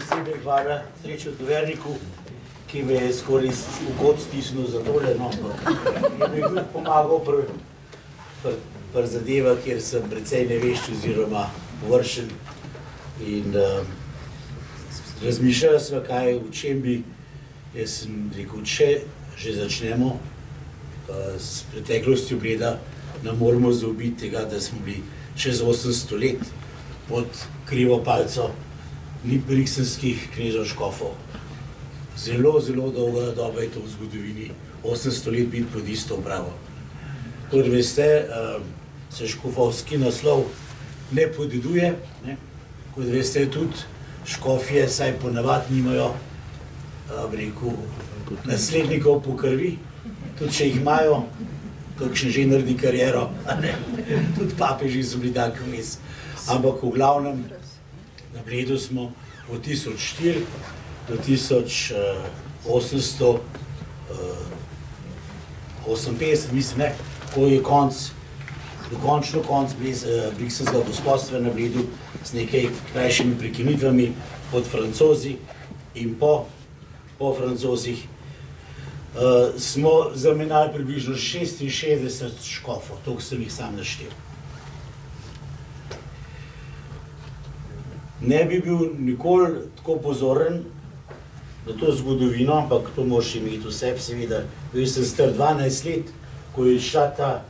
posebej hvala Srečo Toverniku, ki me je skoraj v kot stisnil za tole, no, ampak mi je tudi pomagal pri zadevah, kjer sem precej nevešč oziroma površen in razmišljala sva, kaj, v čem bi, jaz sem rekel, če že začnemo s preteklostjo Bleda, ne moramo zaobiti tega, da smo bili čez 800 let pod krivo palco briksenskih knezov škofov. Zelo, zelo dolga doba je to v zgodovini, 800 let biti pod isto upravo. Kot veste, se škofovski naslov ne podeduje, kot veste tudi škofje, saj ponavad nimajo, rekel, naslednikov po krvi, tudi če jih imajo, kakšen že naredi kariero, tudi papeži so bili taki vmes. Ampak v glavnem, na Bledu smo od 1004 do 1858, mislim, ko je dokončno konc briksenskega gospodstva na Bledu s nekaj krajšimi prekinitvami pod Francozi in po Francozih, smo zamenjali približno 66 škofov, toliko sem jih sam naštel. Ne bi bil nikoli tako pozoren na to zgodovino, ampak to moraš imeti v sebi, seveda. Bil sem star 12 let, ko je šla ta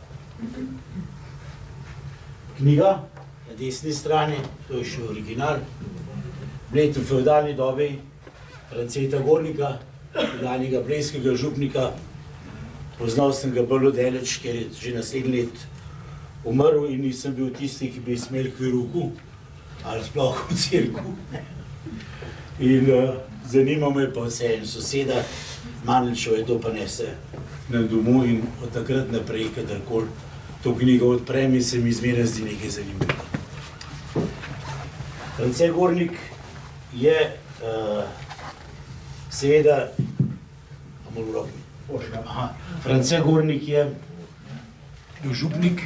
knjiga na desni strani, to je še original, Bled v feudalni dobi, Franceta Gornika, danjega blejskega župnika. Poznal sem ga bolj odeleč, ker je že naslednji let umrl in nisem bil tisti, ki bi smel k veruku ali sploh v cerku. In zanima me pa vse en soseda, Mandelčev je to pa nese na domu in od takrat naprej, kadarkoli to knjigo odprem in se mi zmeraj zdi nekaj zanimivo. France Gornik je seveda, France Gornik je bil župnik,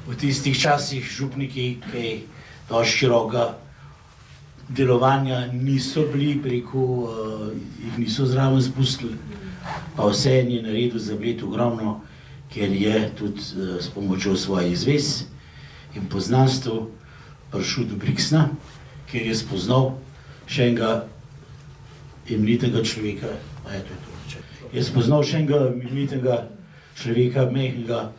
v tistih časih župniki, ki dosti širokega delovanja niso bili, jih niso zraven spustili, pa vseeno je naredil za Bled ogromno, ker je tudi s pomočjo svojih zvez in poznanstv prišel do Briksna, kjer je spoznal še enega imenitnega človeka, je spoznal še enega imenitnega človeka, mehkega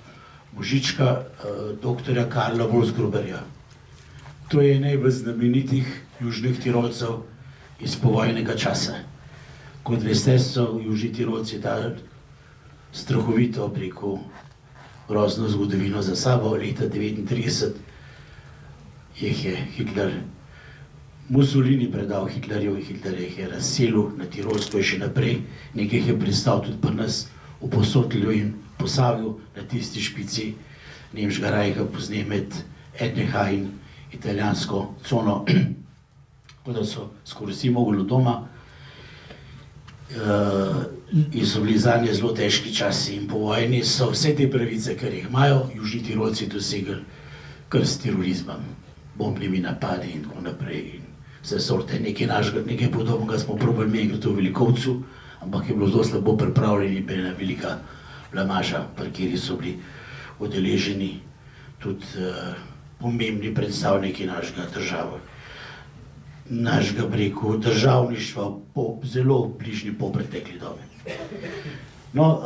možička, doktorja Karla Wolfsgruberja. To je najbolj znamenitih južnih Tirolcev iz povojnega časa. Kot veste, so južni Tirolci dali strahovito preko grozno zgodovino za sabo. Leta 1939 jih je Hitler Mussolini predal Hitlerju, Hitler jih je razselil na Tirolsko in še naprej. Nekaj jih je pristal tudi pri nas v Posotlju in Posavju na tisti špici nemškega rajha, pozneje med NDH in italijansko cono, tako da so skoraj vsi mogli od doma in so bili zanje zelo težki časi in po vojni so vse te pravice, kar jih imajo, južni Tirolci dosegli kar s tirolizmom, bombnimi napadi in tako naprej. Vse sorte, nekaj podobnega smo probali imeti v Velikovcu, ampak je bilo zelo slabo pripravljeni, bila velika blamaža, pri kateri so bili udeleženi tudi pomembni predstavniki našega državništva po zelo bližnji polpretekli dobi. No,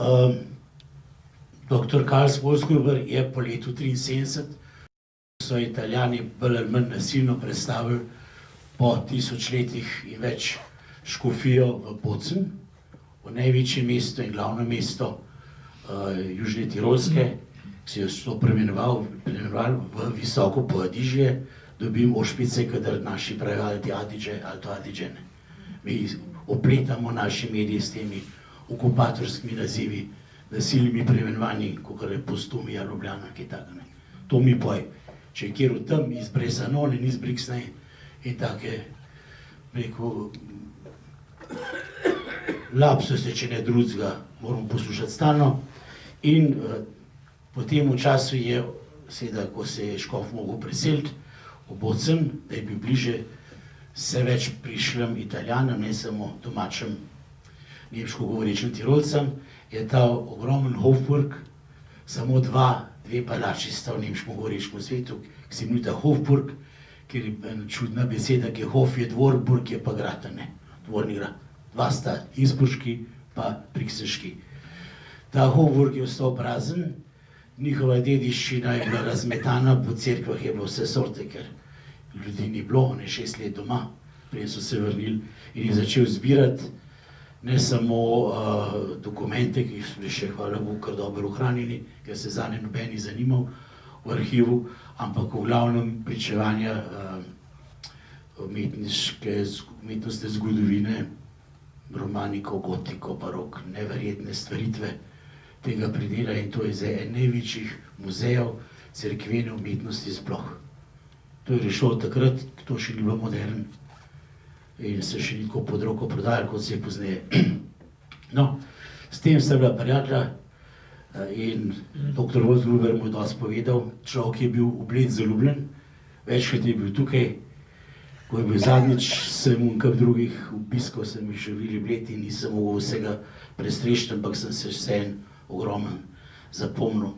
dr. Karl Wolfsgruber je po letu 1973, so Italijani bolj ali manj nasilno predstavili po 1000 letih in več škofijo v Bozen, v največje mesto in glavno mesto Južne Tirolske, ki se je to preimenoval v Visoko Poadižje, dobim ošpice, kadar naši pravijo Alto Adige. Mi opletamo naši mediji s temi okupatorskimi nazivi, nasilnimi preimenovanji, kot je Postumija, Ljubljana, kaj takega. To mi poj, če je kjer v tem iz Bresanone in iz Briksna in take, rekel, lapsuse, če ne drugega, moramo poslušati stalno. In po tem času je, seveda, ko se je škof mogel preseliti v Bozen, da je bil bliže vse več prišljem Italijanom, ne samo domačim nemško govorečim Tirolcem, je ta ogromen Hofburg, samo dve palači sta v nemško govorečem svetu, ki se imenujeta Hofburg, ker je ena čudna beseda, ki je Hof je dvor, Burg je pa grad, ne, dvorni grad. Dva sta innsbruški pa brixenški. Ta Hofburg je ostal prazen, njihova dediščina je bila razmetana, po cerkvah je bilo vse sorte, ker ljudi ni bilo, on je 6 let doma, prej so se vrnili in je začel zbirati ne samo dokumente, ki so bili še, hvala Bogu, kar dobro ohranjeni, ker se zanje noben ni zanimal v arhivu, ampak v glavnem pričevanja umetnostne zgodovine, romaniko, gotiko, barok, neverjetne stvaritve tega predela in to je zdaj en največjih muzejev cerkvene umetnosti sploh. To je rešilo takrat, to še ni bilo modern in se še ni tako pod roko prodajalo, kot se je pozneje. No, s tem sta bila prijatelja in dr. Wolfsgruber mu je dosti povedal, človek je bil v Bled zaljubljen, večkrat je bil tukaj, ko je bil zadnjič, sem v kap drugih obiskal, sem jih živeli Bled in nisem mogel vsega prestrešiti, ampak sem se vseeno ogromen zapomnil.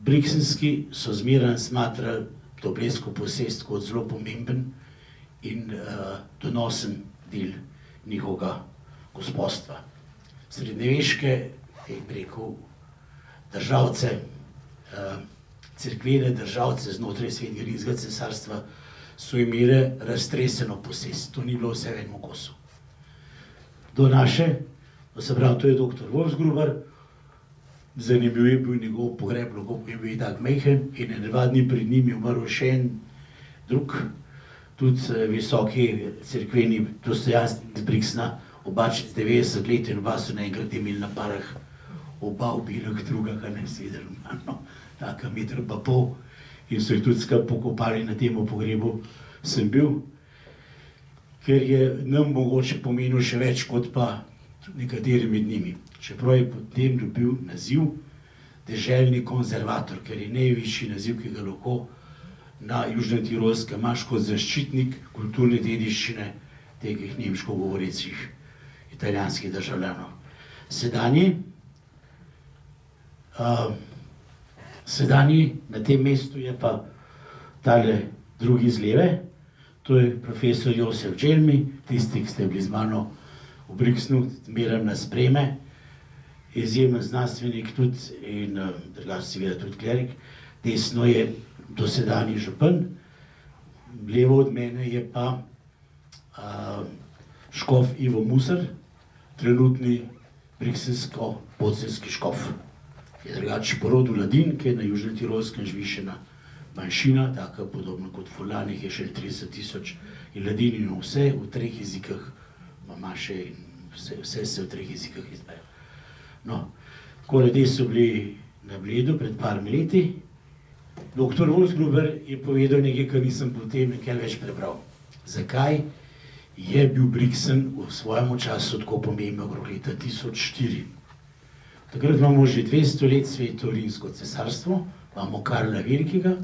Brixenski so zmeraj smatrali to blejsko posest kot zelo pomemben in donosen del njihovega gospodstva. Srednjeveške, je rekel, državce, cerkvene državce znotraj Svetega rimskega cesarstva so imeli raztreseno posest, to ni bilo vse v enem kosu. Do naše, to se pravi, to je dr. Wolfsgruber, zanimiv je bil njegov pogreb, je bil tak majhen in 2 dni pred njim je umrl še en drug, tudi visoki cerkveni dostojanstvenik iz Brixena, oba čez 90 let in oba so naenkrat imeli na parah, oba ubila druga, kar ne sedel, taka meter pa pol in so jih tudi skupaj pokopali na tem pogrebu, sem bil, ker je nam mogoče pomenil še več kot pa nekateri med njimi. Čeprav je potem dobil naziv deželni konzervator, ker je najvišji naziv, ki ga lahko na Južnem Tirolskem imaš kot zaščitnik kulturne dediščine teh nemško govorecih italijanskih državljanov. Sedanji na tem mestu je pa tale drugi z leve, to je profesor Josef Dželmi, tisti, ki ste bili z mano v Brixenu, zmeraj nas sprejme, izjemen znanstvenik tudi in drugače seveda tudi klerik, desno je dosedanji župan, levo od mene je pa škof Ivo Musar, trenutni brixensko-bocenski škof. Je drugače po rodu Ladin, ki je na Južnem Tirolskem živi še ena manjšina, taka podobno kot Furlanih, je še 30 000 in Ladin in vse v 3 jezikah, mamaše in vse se v 3 jezikah izdajo. No, tako ljudje so bili na Bledu pred parmi leti. Dr. Wolfsgruber je povedal nekaj, kar nisem potem nekaj več prebral. Zakaj je bil Brixen v svojem času tako pomemben okrog leta 1004? Takrat imamo že 200 let Sveto rimsko cesarstvo, imamo Karla Velikega,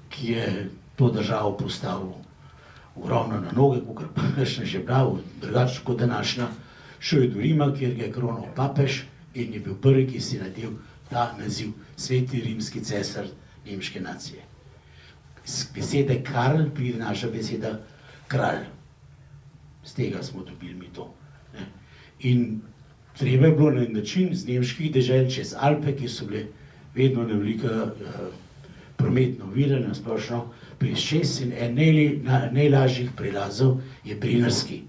ki je to državo postavil ogromno na noge, kakor pa še že bral, drugače kot današnja, šel je do Rima, kjer ga je kronal papež in je bil prvi, ki si nadel ta naziv Sveti rimski cesar nemške nacije. Z besede Karl pride naša beseda kralj. Z tega smo dobili mi to. In treba je bilo na način z nemških dežel čez Alpe, ki so bile vedno na velika prometna ovira, na splošno čez in en najlažjih prelazov je Brennerski.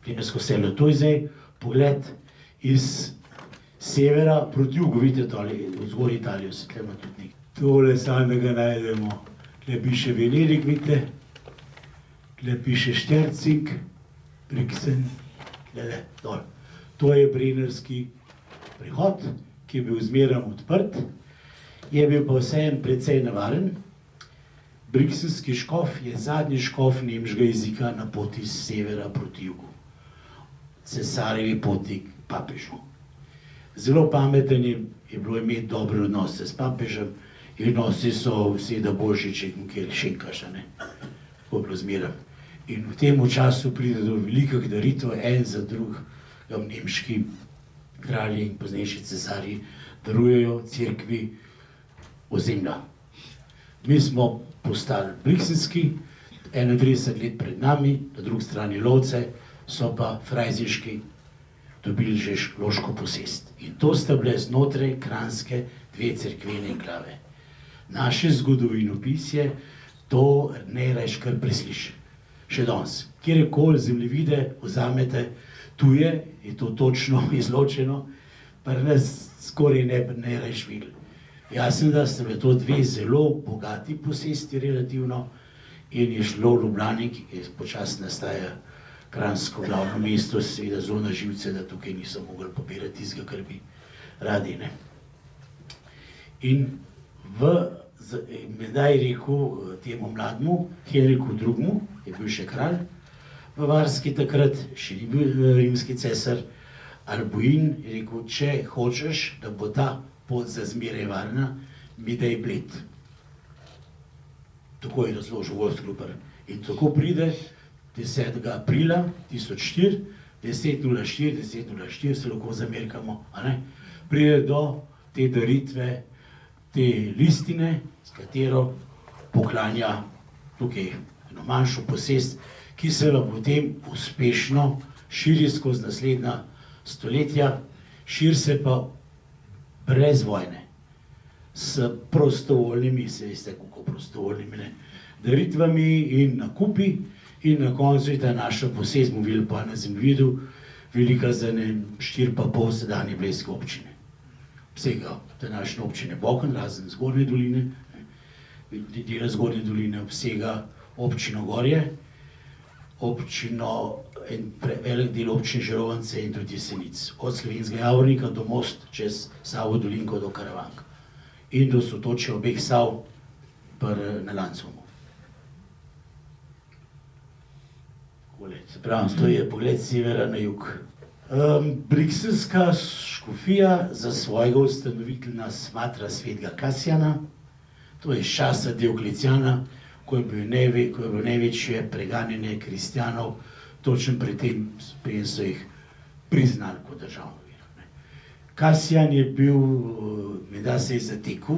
Brennersko selo, to je zdaj pogled iz severa proti jugu, vidite tole, v zgor Italijo se tle ima tudi nekaj. Tole samega najdemo, tle piše Venerik, vidite, tle piše Štercink, Brixen, tle dol. To je Brennerski prihod, ki je bil zmeraj odprt, je bil pa vseeno precej nevaren. Brixenski škof je zadnji škof nemškega jezika na poti z severa proti jugu, cesarjevi poti k papežu. Zelo pameten je bilo imeti dobre odnose s papežem in odnosi so seveda boljši, če kjer šenkaš, tako je bilo zmeraj. In v tem času pride do velikih daritev, en za drugega nemški kralji in poznejši cesarji darujejo cerkvi ozemlja. Mi smo postali briksenski, 31 let pred nami, na drugi strani lovce, so pa frajziški dobili že loško posest. In to sta bile znotraj Kranjske dve cerkvene enklave. Naše zgodovinopisje to ne reš kar presliši. Še danes, kjerkoli zemljevide vzamete tuje, je to točno izločeno, pa nas skoraj ne reš videli. Jasno, da sta bile to dve zelo bogati posesti relativno in je šlo v Ljubljani, ki počasno nastaja Kranjsko glavno mesto, seveda zelo na živce, da tukaj niso mogli pobirati tistega, kar bi radi, ne. In medaj je rekel temu mlademu, Henriku II., je bil še kralj bavarski takrat, še ni bil rimski cesar, Albuin, je rekel, če hočeš, da bo ta pot za zmeraj varna, mi daj bled. Tako je razložil Wolfsgruber. In tako pride 10. aprila 1004, 10.04, 10.04, se lahko zamerkamo, a ne? Pride do te daritve, te listine, s katero poklanja tukaj eno manjšo posest, ki se lahko potem uspešno širi skozi naslednja stoletja, širi se pa brez vojne, s prostovoljnimi, se veste, kako prostovoljnimi, ne, daritvami in nakupi, in na koncu je ta naša posest, smo videli pa na zemljevidu, velika za 4,5 sedanje blejske občine. Obsega današnje občine Boken, razen Zgornje doline, dela Zgornje doline obsega občino Gorje, občino, en velik del občine Žerovance in tudi Jesenic, od Slovenskega Javornika do Most, čez Savo dolinko do Karavank in do sotočja obeh Sav na Lancomu. Se pravi, to je pogled severa na jug. Briksenska škofija za svojega ustanovitelja smatra svetega Kasijana, to je iz časa Diokleciana, ko je bilo največje preganjanje kristjanov, točno pred tem so jih priznali kot državno vero. Kasijan je bil, menda se je zatekel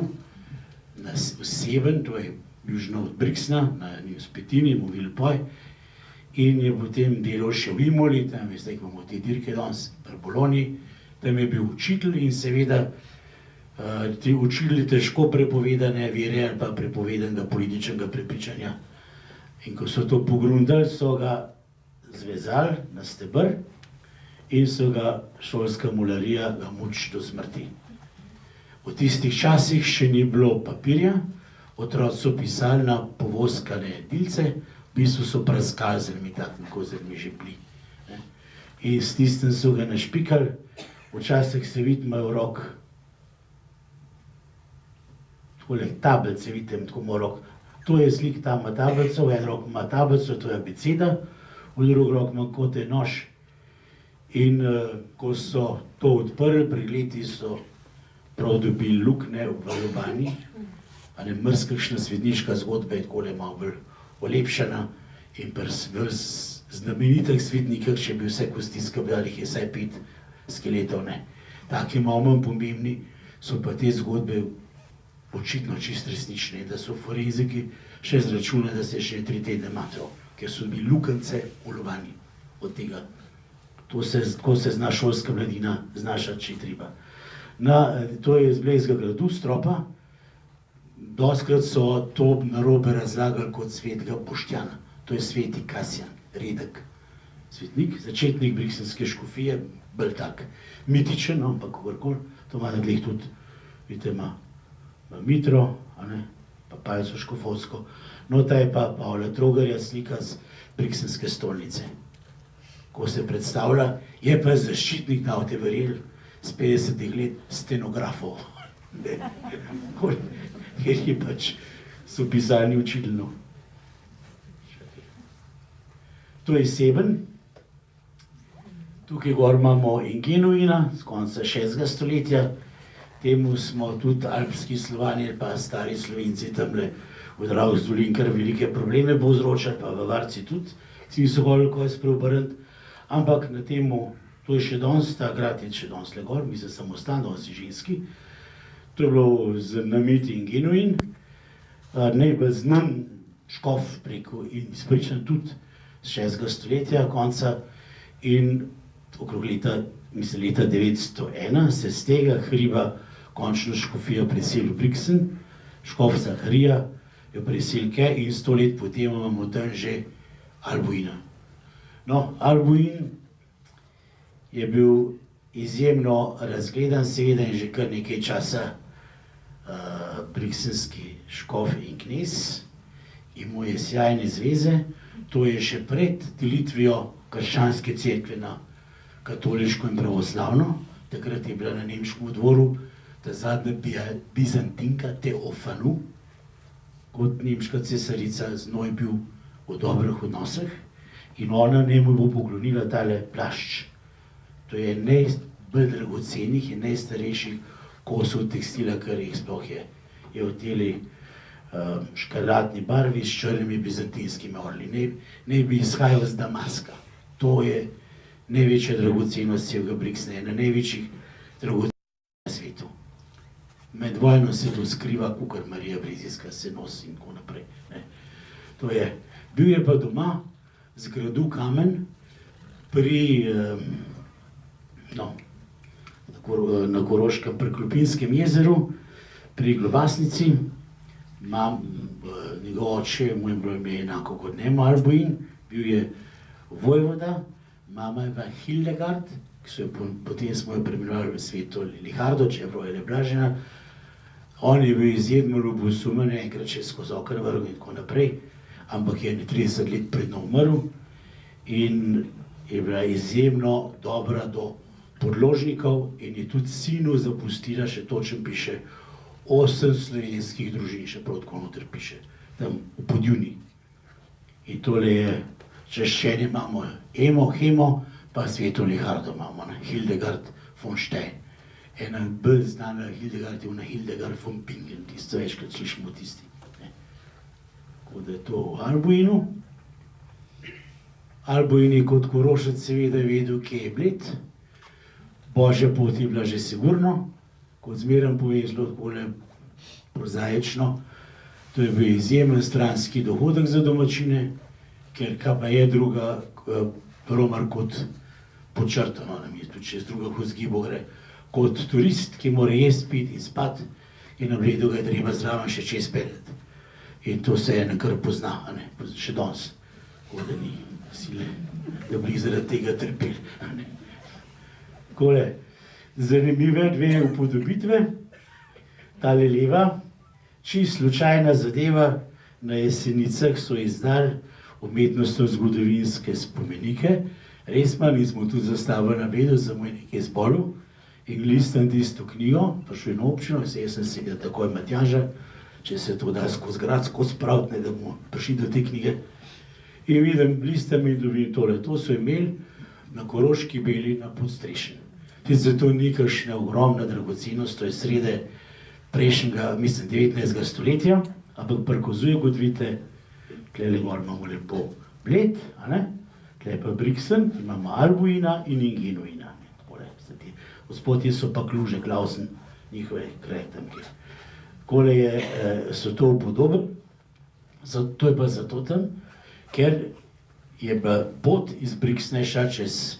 v Seven, to je južno od Briksna, na Spetini, mu Vilpoj, in je potem delal še v Imoli, tam veste, imamo te dirke danes, pri Bologni, tam je bil učitelj in seveda ti učitelji težko prepovedane vere ali pa prepovedanega političnega prepričanja. In ko so to pogrundali, so ga zvezali na steber in so ga šolska mularija ga mučili do smrti. V tistih časih še ni bilo papirja, otroci so pisali na povoskane dilce, v bistvu so praskali z njimi, takimi kozermi že bili. In s tistem so ga našpikali, včasih se vidi, imajo v rok takole tablice, vidite, tako ima rok. To je slik, tam ima tablico, v en rok ima tablico, to je abeceda, v drugi rok ima kot je nož. In ko so to odprli, pred leti so prav dobili luknje v Ljubljani, a ne mrzkakšna svetniška zgodba je takole malo bolj olepšana in pri znamenitih svetnikih, če bi vse kosti skrbljali, je vsaj 5 skeletov, ne. Taki malo manj pomembni so pa te zgodbe očitno čist resnične, da so forenziki še zračunali, da se še 3 tedne matral, ker so bili lukance v Ljubljani od tega. Tako se zna šolska mladina znašati, če treba. To je iz Blejskega gradu, stropa. Dostkrat so to narobe razlagali kot svetega Boštjana. To je sveti Kasijan, redek svetnik, začetnik briksenske škofije, bolj tak mitičen, ampak kakorkoli. To ima na tleh tudi, vidite, ima mitro, pa palico škofovsko. No, ta je pa Pavla Trogarja, slika z briksenske stolnice. Ko se predstavlja, je pa zaščitnik, da boste verjeli, z 50 let stenografov. Ker je pač so pisali učiteljno. To je Seven. Tukaj gor imamo Ingenuina, z konca 6. stoletja. Temu smo tudi alpski Slovani pa stari Slovenci tamle v Dravskih dolin kar velike probleme povzročali, pa Bavarci tudi, si niso hodili kaj spreobrniti, ampak na temu, to je še danes, ta grad je še danes le gor, mislim samostan, danes je ženski. To je bilo z nameti in genuin, najbolj znan škof preko in izpričan tudi z 6. stoletja konca in okrog leta 901 se z tega hriba končno škofija preselil v Brixen, škof Zaharija jo preselil in 100 let potem imamo tam že Albuina. No, Albuin je bil izjemno razgledan, seveda in že kar nekaj časa brixenski škof in knez, imel je sjajne zveze, to je še pred delitvijo krščanske cerkve na katoliško in pravoslavno, takrat je bila na nemškem dvoru ta zadnja Bizantinka Teofanu, kot nemška cesarica, z njo je bil v dobrih odnosih in ona njemu bo poklonila tale plašč. To je najbolj dragocenih in najstarejših kosov tekstila, kar jih sploh je. Je v teli škarlatni barvi s črnimi bizantinskimi orli. Ne bi izhajal z Damaska. To je največja dragocenost celega Brixena, ena največjih dragocenosti na svetu. Med vojno se to skriva, kakor Marija Brezijska se nosi in tako naprej. To je. Bil je pa doma z gradu Kamen pri na Koroškem pri Klopinskem jezeru, pri Globasnici. Njegov oče, mu je bilo ime enako kot njemu, Albuin, bil je vojvoda, mama je bila Hildegard, potem smo jo preimenovali v sveto Lihardo, čeprav je neblažena. On je bil izjemno ljubosumen, enkrat še skozi okno vrgel in tako naprej, ampak je 30 let pred njo umrl in je bila izjemno dobra do podložnikov in je tudi sinu zapustila, še točno piše, 8 slovenskih družin, še prav tako noter piše, tam v Podjuni. In tole je, češčenje imamo Emo, Hemo, pa sveto Lihardo imamo, Hildegard von Stein. Ena bolj znana Hildegard je ona Hildegard von Bingen, tisto večkrat slišimo tisti. Tako da je to v Albuinu. Albuin je kot Korošec seveda vedel, kje je Bled. Božja pot je bila že sigurno, kot zmeraj pove zelo takole prozaično. To je bil izjemen stranski dohodek za domačine, ker kaj pa je druga romar kot počrtano, tudi čez druga vzgibo gre. Kot turist, ki mora jesti, piti in spati, in na Bledu ga je treba zraven še čez peljati. In to se ene kar pozna, še danes. Tako da ni sile, da bi zaradi tega trpeli. Takole, zanimive dve upodobitve. Tale leva, čisto slučajna zadeva, na Jesenicah so izdali umetnostno-zgodovinske spomenike. Res ima, mi smo tudi zastavili na Bledu, za moj nekaj zbolil. In listam tisto knjigo, prišel je na občino, jaz sem se ga takoj Matjaža, če se to da skozi grad, skozi spraviti, da bomo prišli do te knjige. In vidim, listam in dobim tole. To so imeli na Koroški Beli na Podstrešen. Zato ni kakšna ogromna dragocenost, to je srede prejšnjega, mislim, 19. stoletja, ampak prikazuje, kot vidite, tlele gor imamo lepo Bled, tle pa Brixen, imamo Albuina in Genuina. Gospodje so pa Kluže, Klausen, njihove kraje tam kjer. Takole so to upodobe, to je pa zato tam, ker je bila pot iz Brixneša čez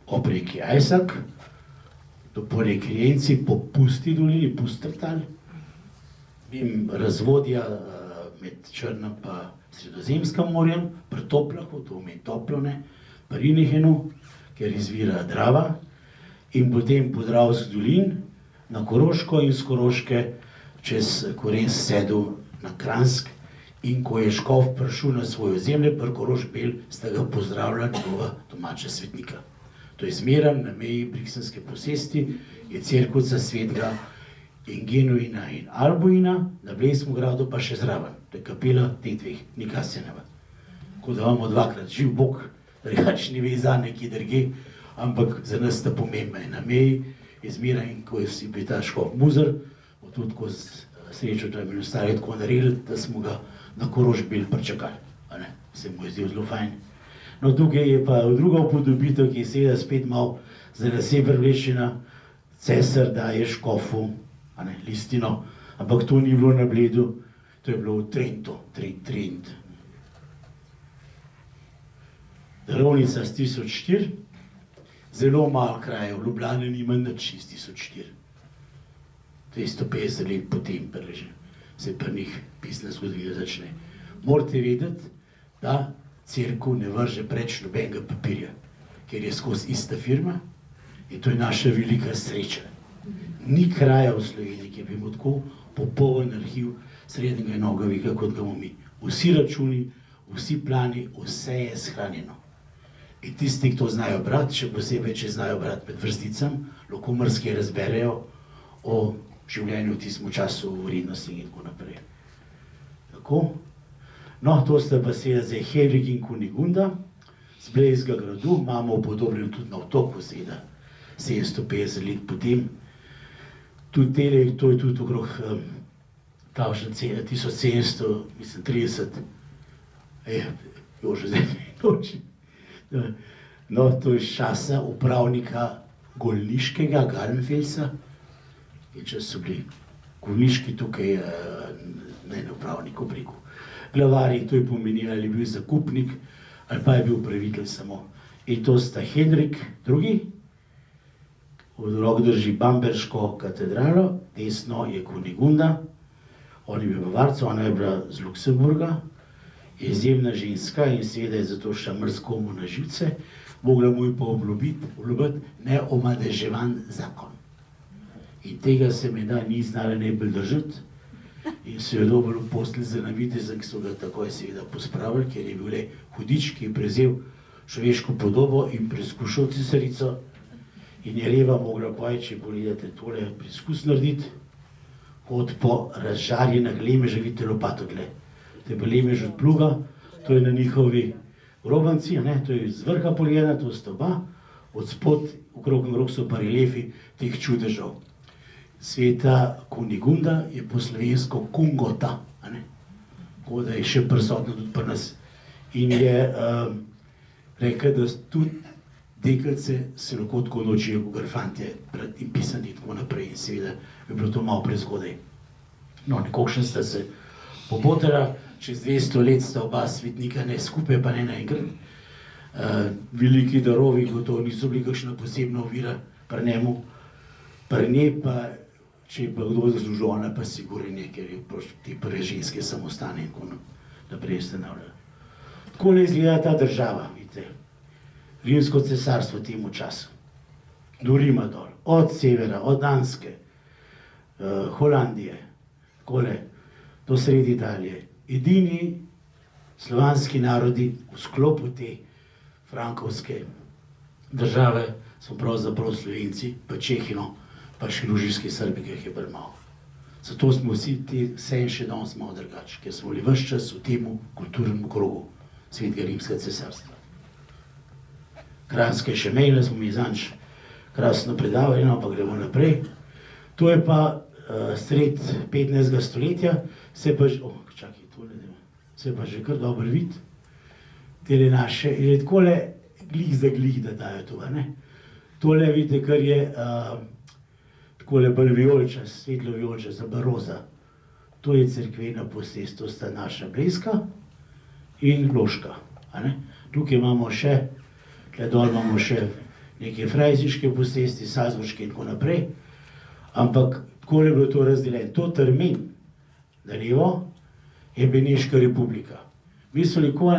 obreki Ajsak, po reki Jenci, po pusti dolini, Pustertal, razvodja med Črnim pa Sredozemskim morjem, pri Toplahu, to pomeni Toplone, pri Rinihenu, ker izvira Drava, in potem po Dravskih dolin na Koroško in z Koroške čez Korensk sedel na Kranjsk in ko je škof prišel na svoje ozemlje, pri Korošk Bel, sta ga pozdravila njegova domača svetnika. To je zmeraj na meji brixenske posesti, je cerkvica svetega in Genuina in Albuina, na Blejskem gradu pa še zraven, to je kapela teh dveh, nikar se ne ve. Tako da imamo dvakrat, živ Bog, drugače ni ve za nekaj drugje, ampak za nas sta pomembna. Na meji je zmeraj in ko si bi ta škof Muzer, tudi ko srečo tam in ostali tako naredili, da smo ga na Korošk Bel pričakali. Se mu je zdel zelo fajn. No, tukaj je pa druga upodobitev, ki je seveda spet malo za lase privlečena. Cesar daje škofu listino, ampak to ni bilo na Bledu, to je bilo v Trentu, Trent. Darovnica z 1004, zelo malo krajev, Ljubljana nima nič iz 1004. 250 let potem že se pri njih pisna zgodovina začne. Morate vedeti, da cerkev ne vrže preč nobenega papirja, ker je skozi ista firma in to je naša velika sreča. Ni kraja v Sloveniji, ki bi imel tako popoln arhiv srednjega in novega veka, kot ga imamo mi. Vsi računi, vsi plani, vse je shranjeno. In tisti, ki to znajo brati, še posebej, če znajo brati med vrsticami, lahko marsikaj razberejo o življenju v tistem času, o vrednosti in tako naprej. Tako. No, to sta pa seveda zdaj Henrik in Kunigunda z Blejskega gradu, imamo upodobljeno tudi na otoku, seveda 750 let potem. Tudi tele, to je tudi okrog 1730, Jože zdaj toči. No, to je iz časa upravnika Golniškega, Gallenfelsa, in če so bili Golniški tukaj, ne upravnik v Bregu. Glavari, to je pomenilo, ali je bil zakupnik, ali pa je bil upravitelj samo. In to sta Henrik II, od rok drži Bamberško katedralo, desno je Kunigunda, on je bil Bavarca, ona je bila z Luksemburga, je izjemna ženska in seveda je zato šla mrskomu na živce, mogla mu je pa obljubiti neomadeževan zakon. In tega se menda ni znala najbolj držati in se je dobil v postelj z navitezem, ki so ga takoj seveda pospravili, ker je bil le hudič, ki je prevzel človeško podobo in preskušal cesarico. In je leva mogla povedati, če pogledate tole preskus narediti, kot po razžarjenih lemeža, vidite lopato tle. To je pa lemež od pluga, to je na njihovi robanci, to je z vrha poljena, to sta oba, od spod, okrog so pa reliefi teh čudežev. Sveta Kunigunda je po slovensko Kungota, tako da je še prisotna tudi pri nas. In je rekel, da tudi deklice se lahko tako naučijo, kot fantje, brati in pisati in tako naprej. In seveda je bilo to malo prezgodaj. No, nekakšen sta se pobotala, čez 200 let sta oba svetnika, ne skupaj, pa ne naenkrat. Veliki darovi gotovo niso bili kakšna posebna ovira pri njemu. Pri njej pa, če je pa kdo zaslužil, ona pa sigurno ne, ker je te prve ženske samostane in tako naprej ustanavljala. Tako ne izgleda ta država, vidite. Rimsko cesarstvo v temu času, do Rima dol, od severa, od Danske, Holandije, takole, do sredi Italije. Edini slovanski narodi v sklopu te frankovske države so pravzaprav Slovenci, pa Čehino, pa še lužiški Srbi, ki jih je bolj malo. Zato smo vsi vse in še danes malo drugače, ker smo bili ves čas v temu kulturnem krogu Svetega rimskega cesarstva. Kranjske še mejle smo mi zanč krasno predavali, ampak gremo naprej. To je pa sred 15. stoletja, se pa že kar dobro vidi, tele naše, je takole glih za glih, da dajo to, ne. Tole vidite, kar je takole bolj vijolčas, svetlo vijolčas, baroza. To je cerkvena posest, to sta naša Blejska in Loška, Tukaj imamo še, tle dol imamo še neke frajziške posesti, salzburške in tako naprej, ampak takole je bilo to razdeljeno. To Trmen, na levo, je Beneška republika. Mi smo nikoli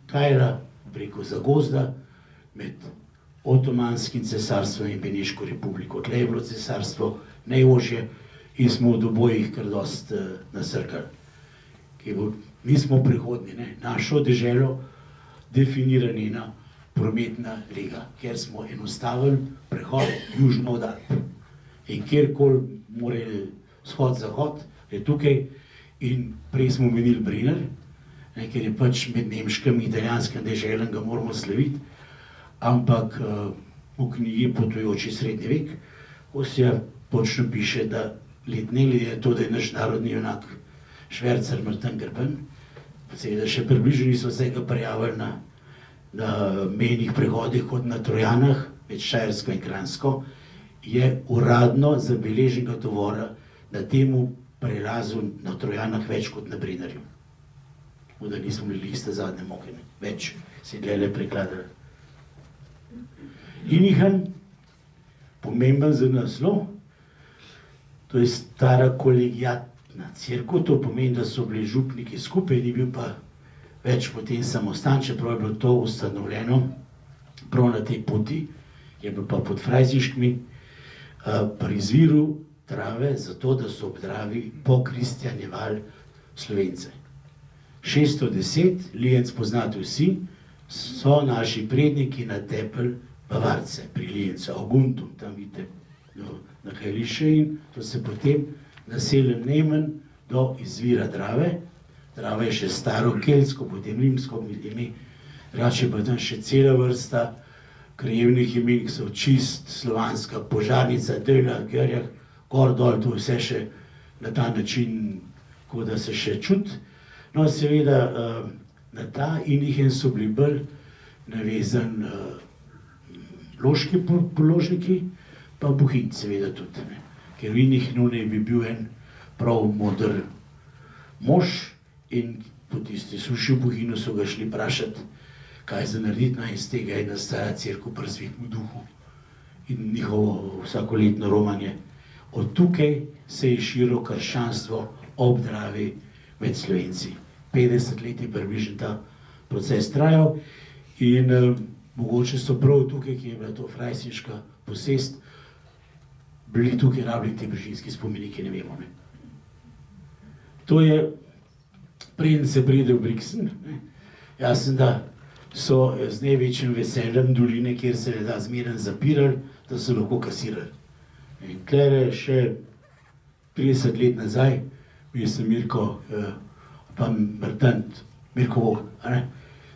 kajla preko zagozda med Otomanskim cesarstvom in Beneško republiko. Tle je bilo cesarstvo najožje in smo od obojih kar dost nasrkali. Mi smo prihodni, našo deželo definira njena prometna lega, ker smo enostavili prehod južno od Alp. In kjerkoli more vzhod-zahod, je tukaj. In prej smo omenili Brenner, ker je pač med nemškim in italijanskim deželjem, ga moramo slaviti, ampak v knjigi Potujoči srednji vek, ko se točno piše, da ne glede na to, da je naš narodni junak švercer Martin Grben, seveda še približno niso vsega prijavili na na mejnih prehodih kot na Trojanah, med Štajersko in Kranjsko, je uradno zabeleženega tovora na temu prelazu na Trojanah več kot na Brenarju. Da nismo bili iste zadnje moke, več se je le prekladali. Inihan, pomemben za naslov, to je stara kolegiatna cerkev, to pomeni, da so bili župniki skupaj, ni bil pa več potem samostan, čeprav je bilo to ustanovljeno prav na tej poti, je bilo pa pod Frajziškmi, pri izviru Trave, zato da so ob Dravi pokristjanjevali Slovence. 610, Lijenc poznate vsi, so naši predniki natepli Bavarce pri Lijencu, Augundum, tam vidite na Hajliše, in to se potem naselil Nemen do izvira Drave. Drava je še staro keltsko, potem rimsko ime, drugače pa tam še cela vrsta krajevnih imen, ki so čist slovanska, Požarnica, Dejla, Gerjah, gor dol, to vse še na ta način, kot da se še čuti. No, seveda, na ta Inihen so bili bolj navezan loški položniki, pa Bohinj seveda tudi, ker v Inihenu ne bi bil en prav moder mož, in po tisti suši v Bohinju so ga šli vprašati, kaj za narediti, no, in z tega je nastaja cerkev pri Svetem duhu in njihovo vsakoletno romanje. Od tukaj se je širilo krščanstvo ob Dravi med Slovenci. 50 let je približno ta proces trajal in mogoče so prav tukaj, ki je bila to frajsinška posest, bili tukaj rabljeni ti brižinski spomeniki, ne vemo. To je, preden se pride v Brixen, jasno, da so z največjim veseljem doline, kjer se je da zmeren zapirali, da so lahko kasirali. In tlele še 30 let nazaj, bil sem Mirko, pa Martant, Mirko Vog,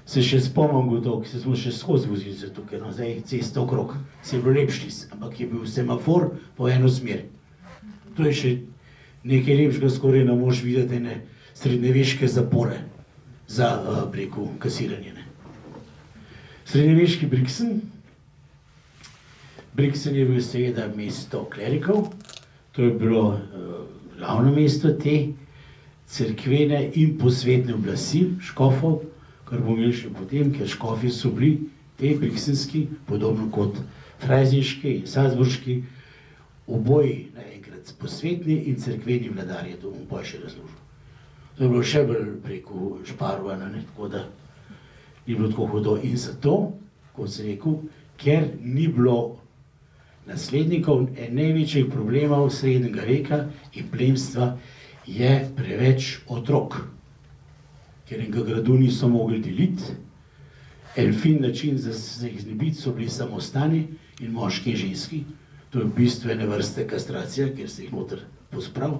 se še spomnim gotovo, ki se smo še skozi vozili se tukaj, no, zdaj cesta okrog, se je bilo lepši, ampak je bil semafor po eno smer. To je še nekaj lepšega, skoraj ne moš videti ene srednjeveške zapore za, preko kasiranje. Srednjeveški Brixen. Brixen je bil seveda mesto klerikov, to je bilo glavno mesto te cerkvene in posvetne oblasti, škofov, kar bomo imeli še potem, ker škofi so bili te brixenski, podobno kot frajzinški in salzburški, oboji naenkrat posvetni in cerkveni vladarji, to bom pa še razložil. To je bilo še bolj preko šparovano, tako da ni bilo tako hudo. In zato, kot sem rekel, ker ni bilo naslednikov, en največjih problemov srednjega veka in plemstva je preveč otrok. Ker enega gradu niso mogli deliti, en fin način za se jih znebiti so bili samostani in moški in ženski. To je v bistvu ene vrste kastracija, ker se jih noter posprav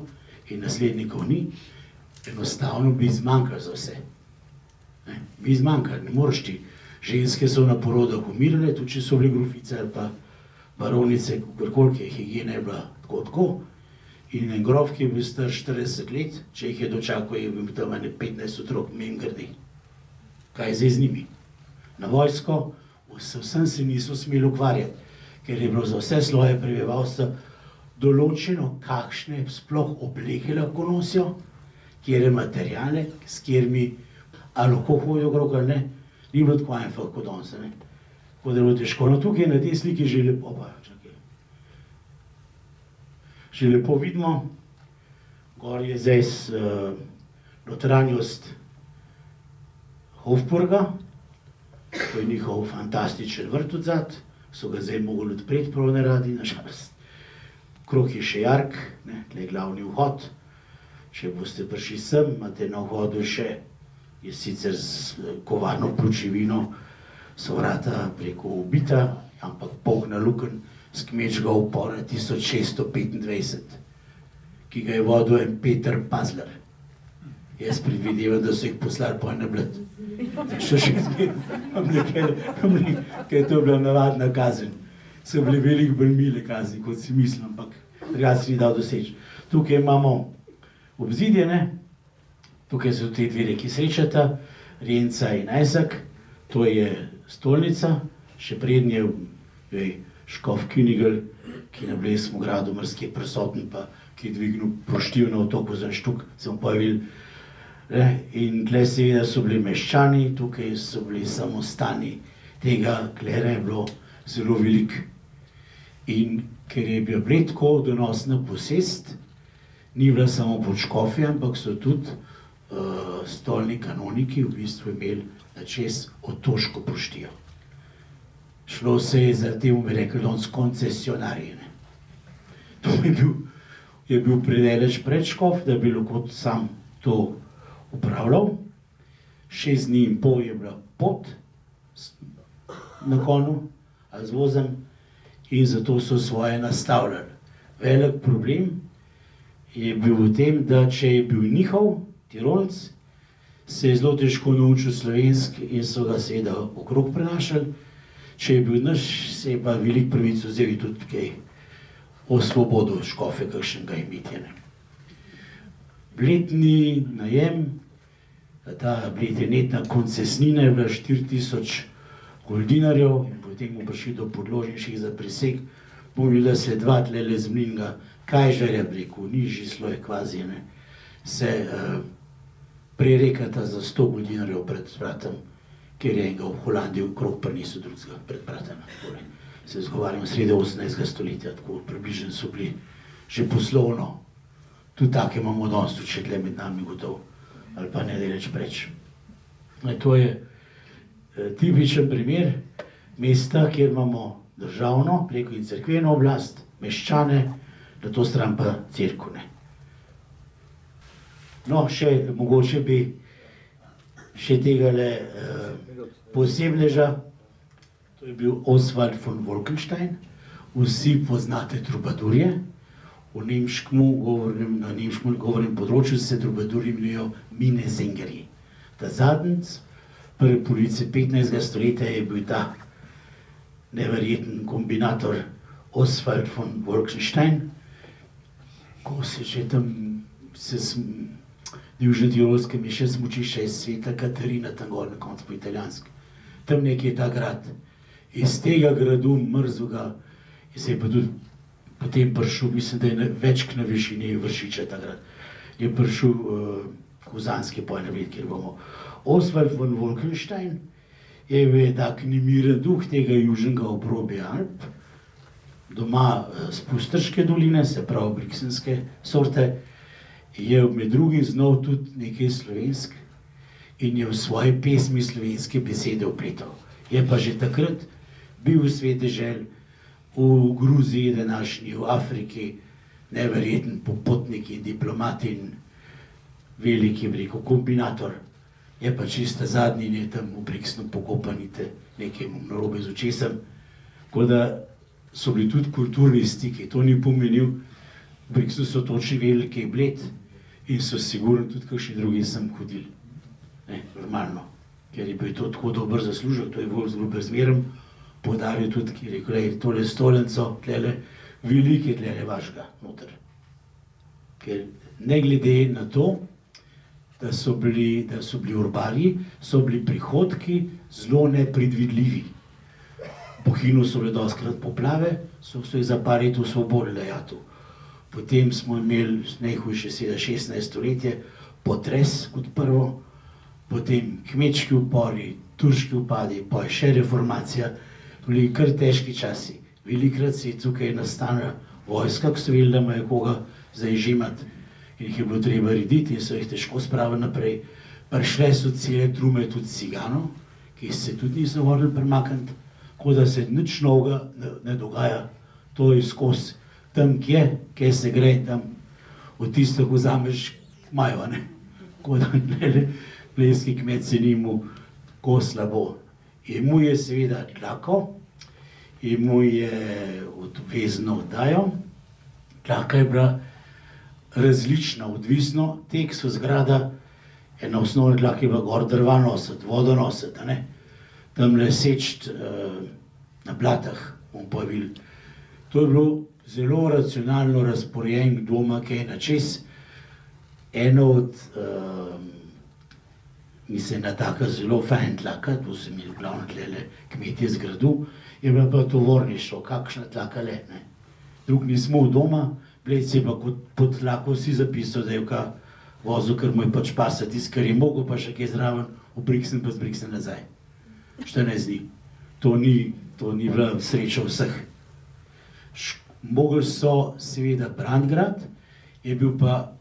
in naslednikov ni. Enostavno bi zmanjkali za vse. Bi zmanjkali, ne moreš ti. Ženske so na porodah umirale, tudi če so bili grofice ali pa baronice, kakorkoli, je higiena je bila tako. In en grof, ki je bil star 40 let, če jih je dočakal, je bil tam 15 otrok, mimogrede. Kaj je zdaj z njimi? Na vojsko vsem se niso smeli ukvarjati, ker je bilo za vse sloje prebivalstva določeno, kakšne sploh obleke lahko nosijo, kjere materijale, s kjerimi ali lahko hodijo okrog ali ne, ni bilo tako einfach kot danes, ne. Tako da je bilo težko. No, tukaj na tej sliki že lepo, že lepo vidimo, gor je zdaj notranjost Hofburga, to je njihov fantastičen vrt odzad, so ga zdaj mogli odpreti prav neradi, nažalost. Krog je še jark, tle je glavni vhod. Če boste prišli sem, imate na vhodu še, je sicer z kovano pločevino, so vrata preko ubita, ampak polna lukenj s kmečega upora 1625, ki ga je vodil en Peter Pazler. Jaz predvidevam, da so jih poslali po ene bled. Še ker je to bila navadna kazen. So bili veliko bolj mile kazni, kot si mislim, ampak drugače si dal doseči. Tukaj imamo obzidje, tukaj so te dve reki srečata, Renca in Ajsak, To je stolnica, še prednje je škof Künigl, ki na Blejskem gradu mrske prisoten, pa ki je dvignil proštiv na otoku za štuk, sem pa videl. In tle seveda so bili meščani, tukaj so bili samostani. Tega klera je bilo zelo veliko. In ker je bil tako donosna posest, ni bila samo pod škofje, ampak so tudi stolni kanoniki v bistvu imeli na čez otoško proštijo. Šlo se je za temu, bi rekel, danes koncesionarji. To je bil predaleč pred škof, da bi lahko sam to upravljal. 6 dni in pol je bila pot na konju ali z vozem in zato so svoje nastavljali. Velik problem je bil v tem, da če je bil njihov Tirolc, se je zelo težko naučil slovenski in so ga seveda okrog prenašali. Če je bil naš, se je pa velik pravic vzel tudi kaj o svobodo škofe, kakšnega imetje. Letni najem, ta letna koncesnina je bila 4000 goldinarjev in potem mu prišli do podložniških za priseg, pomnili, da se dva tlele z Mlinga Kajžarja, rekel, nižji sloj kvazi, se prerekata za 100 goldinarjev pred bratom, ker je enega v Holandiji okrog prinesel drugega pred bratom. Se zgovarjam sredi 18. stoletja, tako približno so bili že poslovno. Tudi take imamo danes, tudi še tle med nami gotov, ali pa ne deleč preč. To je tipičen primer mesta, kjer imamo državno, preko in cerkveno oblast, meščane, na to stran pa cerkev. No, še mogoče bi še tegale posebneža, to je bil Oswald von Wolkenstein. Vsi poznate trubadurje. V na nemškem govornem področju se trubadurji imenujejo Minnesänger. Ta zadnjič, prve polovice 15. stoletja je bil ta neverjeten kombinator Oswald von Wolkenstein, ko se že tam v Južno-Tirolskem je še smučišče iz Sveta Katarina, tam gor na koncu po italijanski. Tam nekje je ta grad. Iz tega gradu mrzlega se je pa tudi potem prišel, mislim, da je več na višini Vršiča ta grad. Je prišel Kozanski pojnavid, kjer bomo. Oswald von Wolkenstein je bil tak nemiren duh tega južnega obrobja Alp, doma z Pustrške doline, se pravi briksenske sorte, je med drugim znal tudi nekaj slovensk in je v svoje pesmi slovenske besede vpletal. Je pa že takrat bil v sveteželj, v Gruziji današnji, v Afriki, neverjeten popotnik in diplomat in veliki, bi rekel, kombinator. Je pa čista zadnji in je tam v Briksnu pokopanite nekaj narobe z očesem. Tako da so bili tudi kulturni stiki, to ni pomenil, v Briksnu so točni veliki bled in so sigurno tudi kakšni drugi sem hodili. Normalno, ker je bil to tako dober zaslužek, to je bolj zelo bezmeren, podaril tudi, ki je rekel, tole stolnico, tlele, veliko je tlele vašega noter. Ker ne glede na to, da so bili urbarji, so bili prihodki zelo nepredvidljivi. Po Hinu so bile dostikrat poplave, so jih za par let osvobodili jatu. Potem smo imeli najhujše 16. stoletje, potres kot prvo, potem kmečki upori, turški upadi, pa še reformacija, bili kar težki časi. Velikrat se je tukaj nastala vojska, ki so vedeli, da imajo koga zaižimati in jih je bilo treba rediti in so jih težko spravili naprej. Prišle so cele trume tudi ciganov, ki se tudi niso morali premakniti, tako da se nič novega ne dogaja, to je skozi. Tam kje se gre, tam od tisto, ko vzameš, imajo, ne? Tako da blejski kmet se ni mu tako slabo. In mu je seveda tlako, in mu je odvezno oddajo. Tlaka je bila različna, odvisno, tek so zgrada, ena osnovna tlaka je bila gor drva nositi, vodo nositi, ne? Tamle seči na blatah, bomo pa videli. To je bilo zelo racionalno razporejen, kdo ima kaj na čez. Eno od mislim, na taka zelo fajn tlaka, to sem imel glavno tlele kmetje zgradu, je bila pa tovorništvo, kakšna tlaka le, ne. Drug nismo v doma, Blejc je pa pod tlako si zapisal, da je ka vozil, ker mu je pač pasati tisto, kar je mogel, pa še kaj zraven, obriksen pa zbriksen nazaj. 14 dni. To ni bila sreča vseh. Mogli so seveda Brandgrad, je bil pa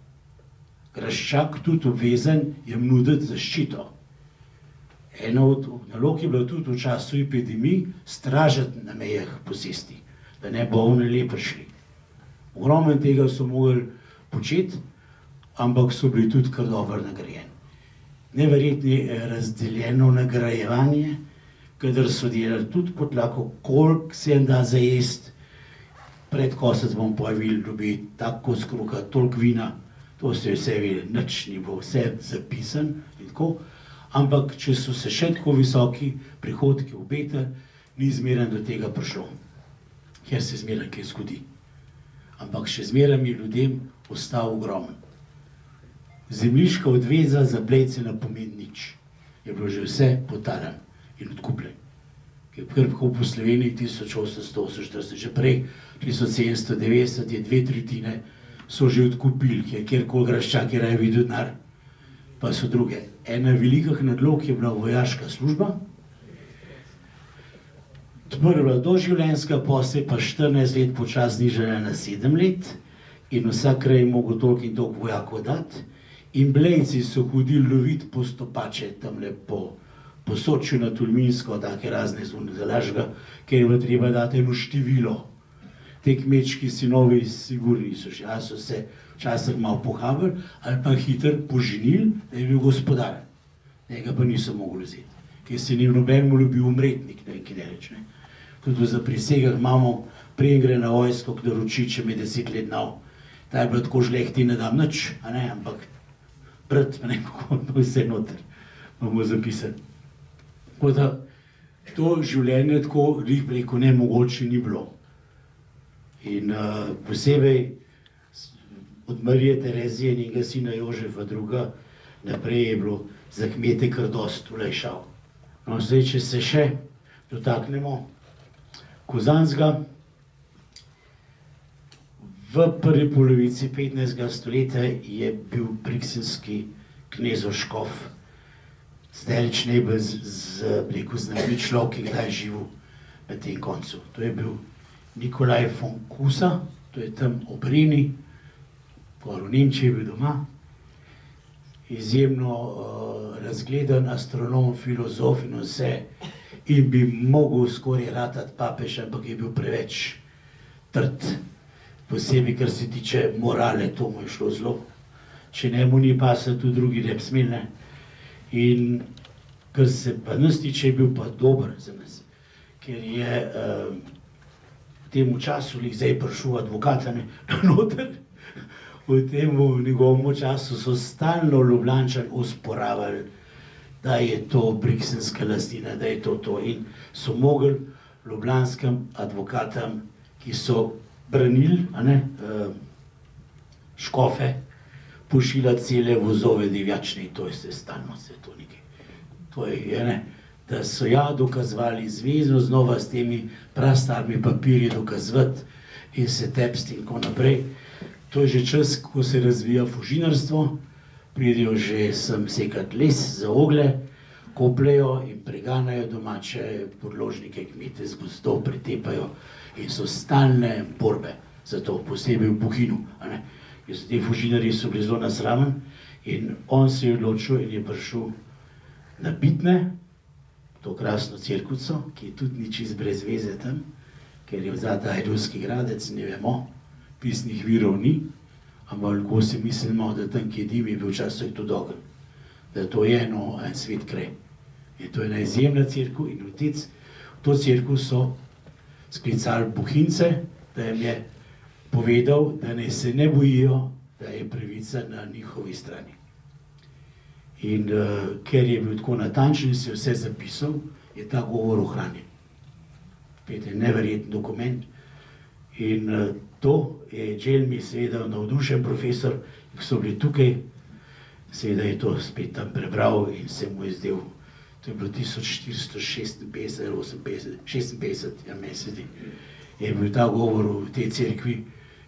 Graščak tudi obvezen jim nuditi zaščito. Ena od nalog je bila tudi v času epidemij stražiti na mejah posesti, da ne bo oni le prišli. Ogromno tega so mogli početi, ampak so bili tudi kar dobro nagrajeni. Neverjetno razdeljeno nagrajevanje, kadar so delali tudi pod tlako, koliko se jim da zajesti. Pred kosec bom povil, dobi tak kos kruha, toliko vina, to se je vse vedeli, nič ni bilo, vse zapisan in tako. Ampak, če so se še tako visoki prihodki obetali, ni zmeraj do tega prišlo. Ker se zmeraj kaj zgodi. Ampak še zmeraj mi ljudem ostal ogromen. Zemljiška odveza za Blejce ne pomeni nič. Je bilo že vse potaran in odkupljen. Ker prvo po Sloveniji 1848, že prej 1790 je 2/3 so že odkupili, kjerkoli Graščak je raje videl denar, pa so druge. Ena velikih nadlog je bila vojaška služba, prva doživljenjska, potem pa 14 let počas znižala na 7 let in vsak kraj je mogel toliko in toliko vojakov dati. In Blejci so hodili loviti postopače tamle po Sočju na Tolminsko, take razne zune zalažga, ker je bilo treba dati eno število. Te kmečki sinovi sigurni so še, ali so se včasih malo pohabili, ali pa hitro poženili, da je bil gospodar. Njega pa niso mogli vzeti, ker se ni v nobenemu ljubil umretnik, ki ne reč, ne. Tudi v zaprisegah imamo, prej gre na vojsko, kdo roči, če me 10 let nov. Ta je bila tako žlehti, ne dam nič, a ne, ampak brat, pa ne, kako vse noter, bomo zapisali. Tako da, to življenje tako, glih preko nemogoče ni bilo. In posebej od Marije Terezije in njenega sina Jožefa II. Naprej je bilo za kmete kar dosti olajšav. No, zdaj, če se še dotaknemo Kozanskega, v prvi polovici 15. stoletja je bil briksenski knezov škof zdaleč najbolj znamenit človek, ki kdaj je živel na tem koncu. To je bil Nikolaj von Kusa, to je tam ob Reni, v Nemčiji je bil doma, izjemno razgledan astronom, filozof in vse, in bi mogel skoraj ratati papež, ampak je bil preveč trd, posebej, kar se tiče morale, to mu je šlo zelo. Če ne mu ni pasal, tudi drugi ne bi smeli, ne. In kar se pa nas tiče, je bil pa dober za nas, ker je v tem času, zdaj prišel advokat, ne, noter, v tem njegovem času so stalno Ljubljančani osporavali, da je to briksenska lastnina, da je to. In so mogli ljubljanskim advokatom, ki so branili, škofe, pošiljati cele vozove divjačne, to je stalno vse to nekaj. To je, ne, da so dokazovali zvezo znova s temi prastarimi papirji dokazovati in se tepsti in tako naprej. To je že čas, ko se razvija fužinarstvo, pridejo že sem sekati les za oglje, kopljejo in preganjajo domače podložnike, kmete z gozdov pretepajo in so stalne borbe za to, posebej v Bohinju. Te fužinarji so bili zelo nasramen in on se je odločil in je prišel na Bitne, to krasno cerkvico, ki tudi ni čist brez veze tam, ker je vzata Ajdovski gradec, ne vemo, pisnih virov ni, ampak lahko si mislimo, da tam, ki je dim, je bil včasih tudi ogenj, da to je en svet kraj. In to je ena izjemna cerkev in v to cerkev so sklicali Bohinjce, da jim je povedal, da naj se ne bojijo, da je pravica na njihovi strani. In ker je bil tako natančen in se je vse zapisal, je ta govor ohranjen. Pete, neverjeten dokument. In to je Dželmi seveda navdušen profesor, ki so bili tukaj, Seveda je to spet tam prebral in se mu je zdel, to je bilo 1456 ali 56, ja meni se zdi, je bil ta govor v tej cerkvi,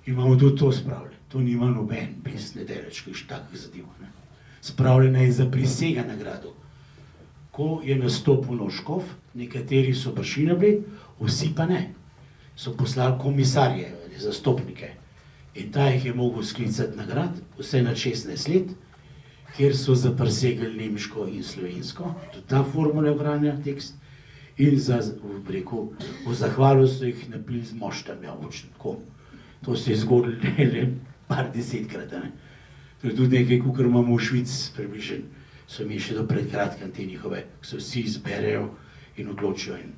imamo tudi to spravljeno, to nima noben pes nedeleč, kakšnih takih zadev. Spravljena je za prisega nagrado. Ko je nastopil nov škof, nekateri so prišli na Bled, vsi pa ne. So poslali komisarje, zastopnike. In ta jih je mogel sklicati nagrad, vse na 16 let, kjer so zaprisegli nemško in slovensko, tudi ta formula je ohranjena tekst, in v zahvalu so jih napili z moštem, ja, tako. To se je zgodilo le par desetkrat. To je tudi nekaj, kar imamo v Švici približen, so mi še do pred kratkim te njihove, ko se vsi izberejo in odločijo. In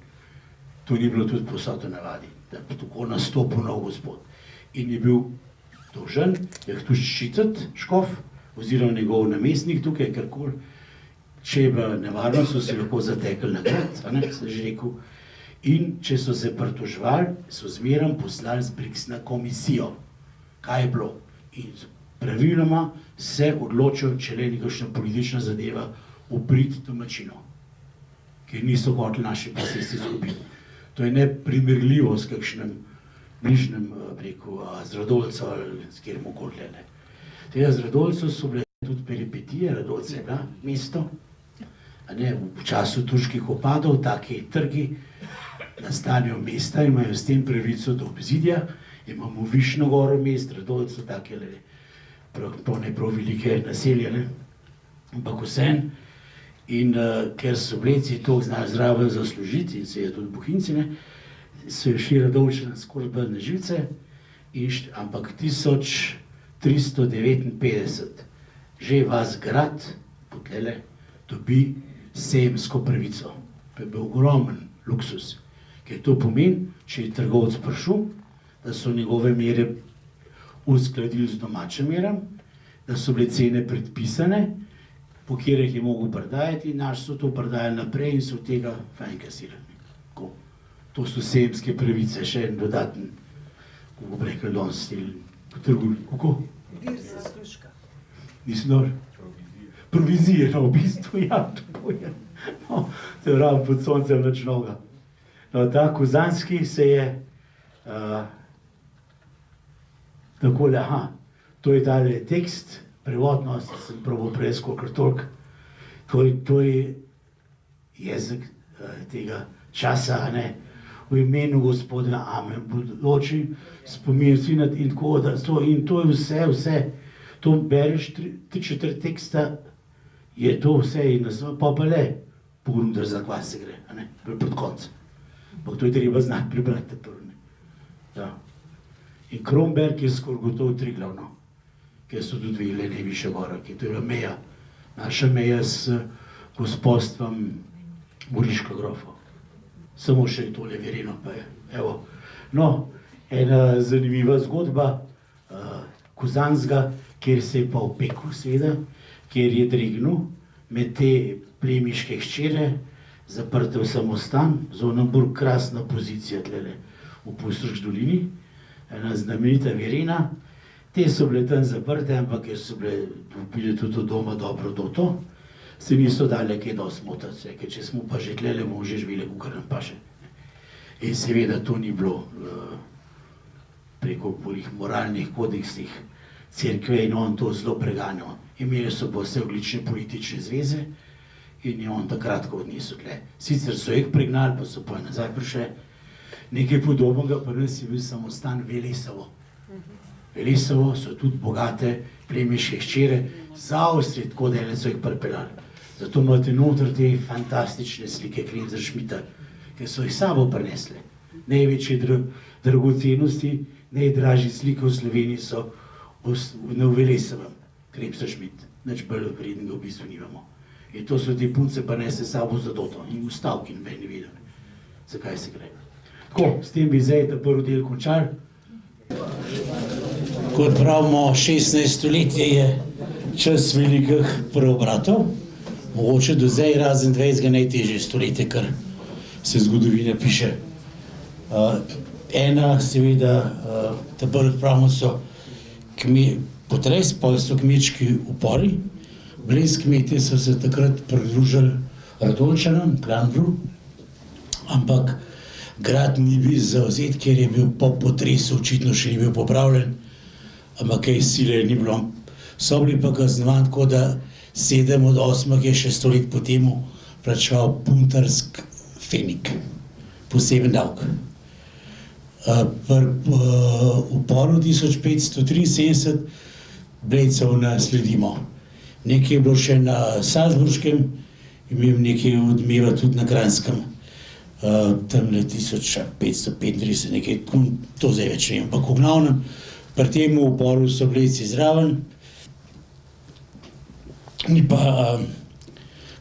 to ni bilo tudi posod v navadi, da je tako nastopil nov gospod. In je bil dolžan, da jih tu ščititi, škof, oziroma njegov namestnik tukaj, karkoli. Če je bila nevarno, so se lahko zatekli na grad, sem že rekel. In če so se pritoževali, so zmeraj poslali z Brixna komisijo. Kaj je bilo? In praviloma se odločijo, če le nekakšna politična zadeva v prid domačinov, ker niso hoteli naše posesti izgubiti. To je neprimerljivo s kakšnim bližnjem, z Radolco ali s kjerkoli. Tega z Radolco so bile tudi peripetije, Radolce je bila mesto. V času turških upadov, taki trgi nastanejo mesta, imajo s tem pravico do obzidja. Imamo Višno goro mest, Radolco, take ne prav velike naselje, ampak vseeno. In ker so Blejci to znali zraven zaslužiti, in se je tudi Bohinjci, so je šli Radolčani skoraj bolj na živce, ampak 1359 že vas grad, potlele, dobi sejemsko pravico. To je bil ogromen luksus, ker to pomeni, če je trgovec prišel, da so njegove mere uskladili z domačim meram, da so bile cene predpisane, po katerih je mogel prodajati, in naš so to prodajali naprej in so od tega fajn kasirali. To so sejemske pravice, še en dodaten, kako bi rekel, danes stil po trgu. Kako? Vir zaslužka. Nisem dobro? Provizije, v bistvu, ja, tako je. To je ravno pod soncem nič novega. Ta Kozanski se je tako da, to je tale tekst, prevodno, sem probal presko kar toliko. To je jezik tega časa, v imenu Gospoda, amen, bodoči, spomin sinat in tako, in to je vse, to bereš, 3/4 teksta, je to vse in pa le pogrunder za kva se gre, pred koncem. Ampak to je treba znati prebrati. In Kromberk je skoraj gotov Triglavno, ker so tudi vedeli najvišja gora, ki to je bila meja, naša meja s gospodstvom Goriška grofa. Samo še tole Verino pa je. Evo. No, ena zanimiva zgodba Kozanskega, kjer se je pa opekel, seveda, kjer je dregnil med te plemiške hčere, zaprte v samostan, Zonenburg, krasna pozicija tlele v Pustrški dolini, ena znamenita Verina. Te so bile tam zaprte, ampak ker so bile tudi od doma dobro doto, se niso dale kaj dosti motati, ker če smo pa že tlele, bomo že živeli, kukar nam paše. In seveda to ni bilo preko moralnih kodeksih cerkve in on to zelo preganjal. Imeli so pa vse odlične politične zveze in je on takrat odnesel tle. Sicer so jih pregnali, pa so pa nazaj prišli. Nekaj podobnega pa nas je bil samostan Velesovo. Velesovo so tudi bogate plemiške hčere, za Avstrijo tako dele so jih pripeljali. Zato imate noter te fantastične slike Klemzra Šmita, ker so jih sabo prinesli. Največje dragocenosti, najdražji slike v Sloveniji so v Velesovem, Klemzra Šmit. Nič bolj vrednega v bistvu nimamo. In to so te punce prinesli sabo za doto in v stavki noben ne vedel, zakaj se gre. Tako, s tem bi zdaj ta prvi del končali. Kot pravimo, 16. stoletje je čas velikih preobratov, mogoče do zdaj razen 20. najtežje stoletje, kar se zgodovine piše. Ena, seveda, prvi pravimo so potres, pa so kmečki upori, Blejski kmetje so se takrat pridružili Radonjčanom, Klandru, ampak grad ni bil zavzet, ker je bil po potresu, očitno še ni bil popravljen, ampak kaj sile ni bilo. So bili pa kaznovani tako, da 7 od 8 je še 100 let po temu plačeval puntarsk fenik, poseben davek. V uporu 1573 Blejcev nasledimo. Nekaj je bilo še na Salzburškem, imel nekaj odmeva tudi na Kranjskem. Tam le 1535, nekaj, to zdaj več ne vem, ampak v glavnem, pri tem uporu so Blejci zraven, ni pa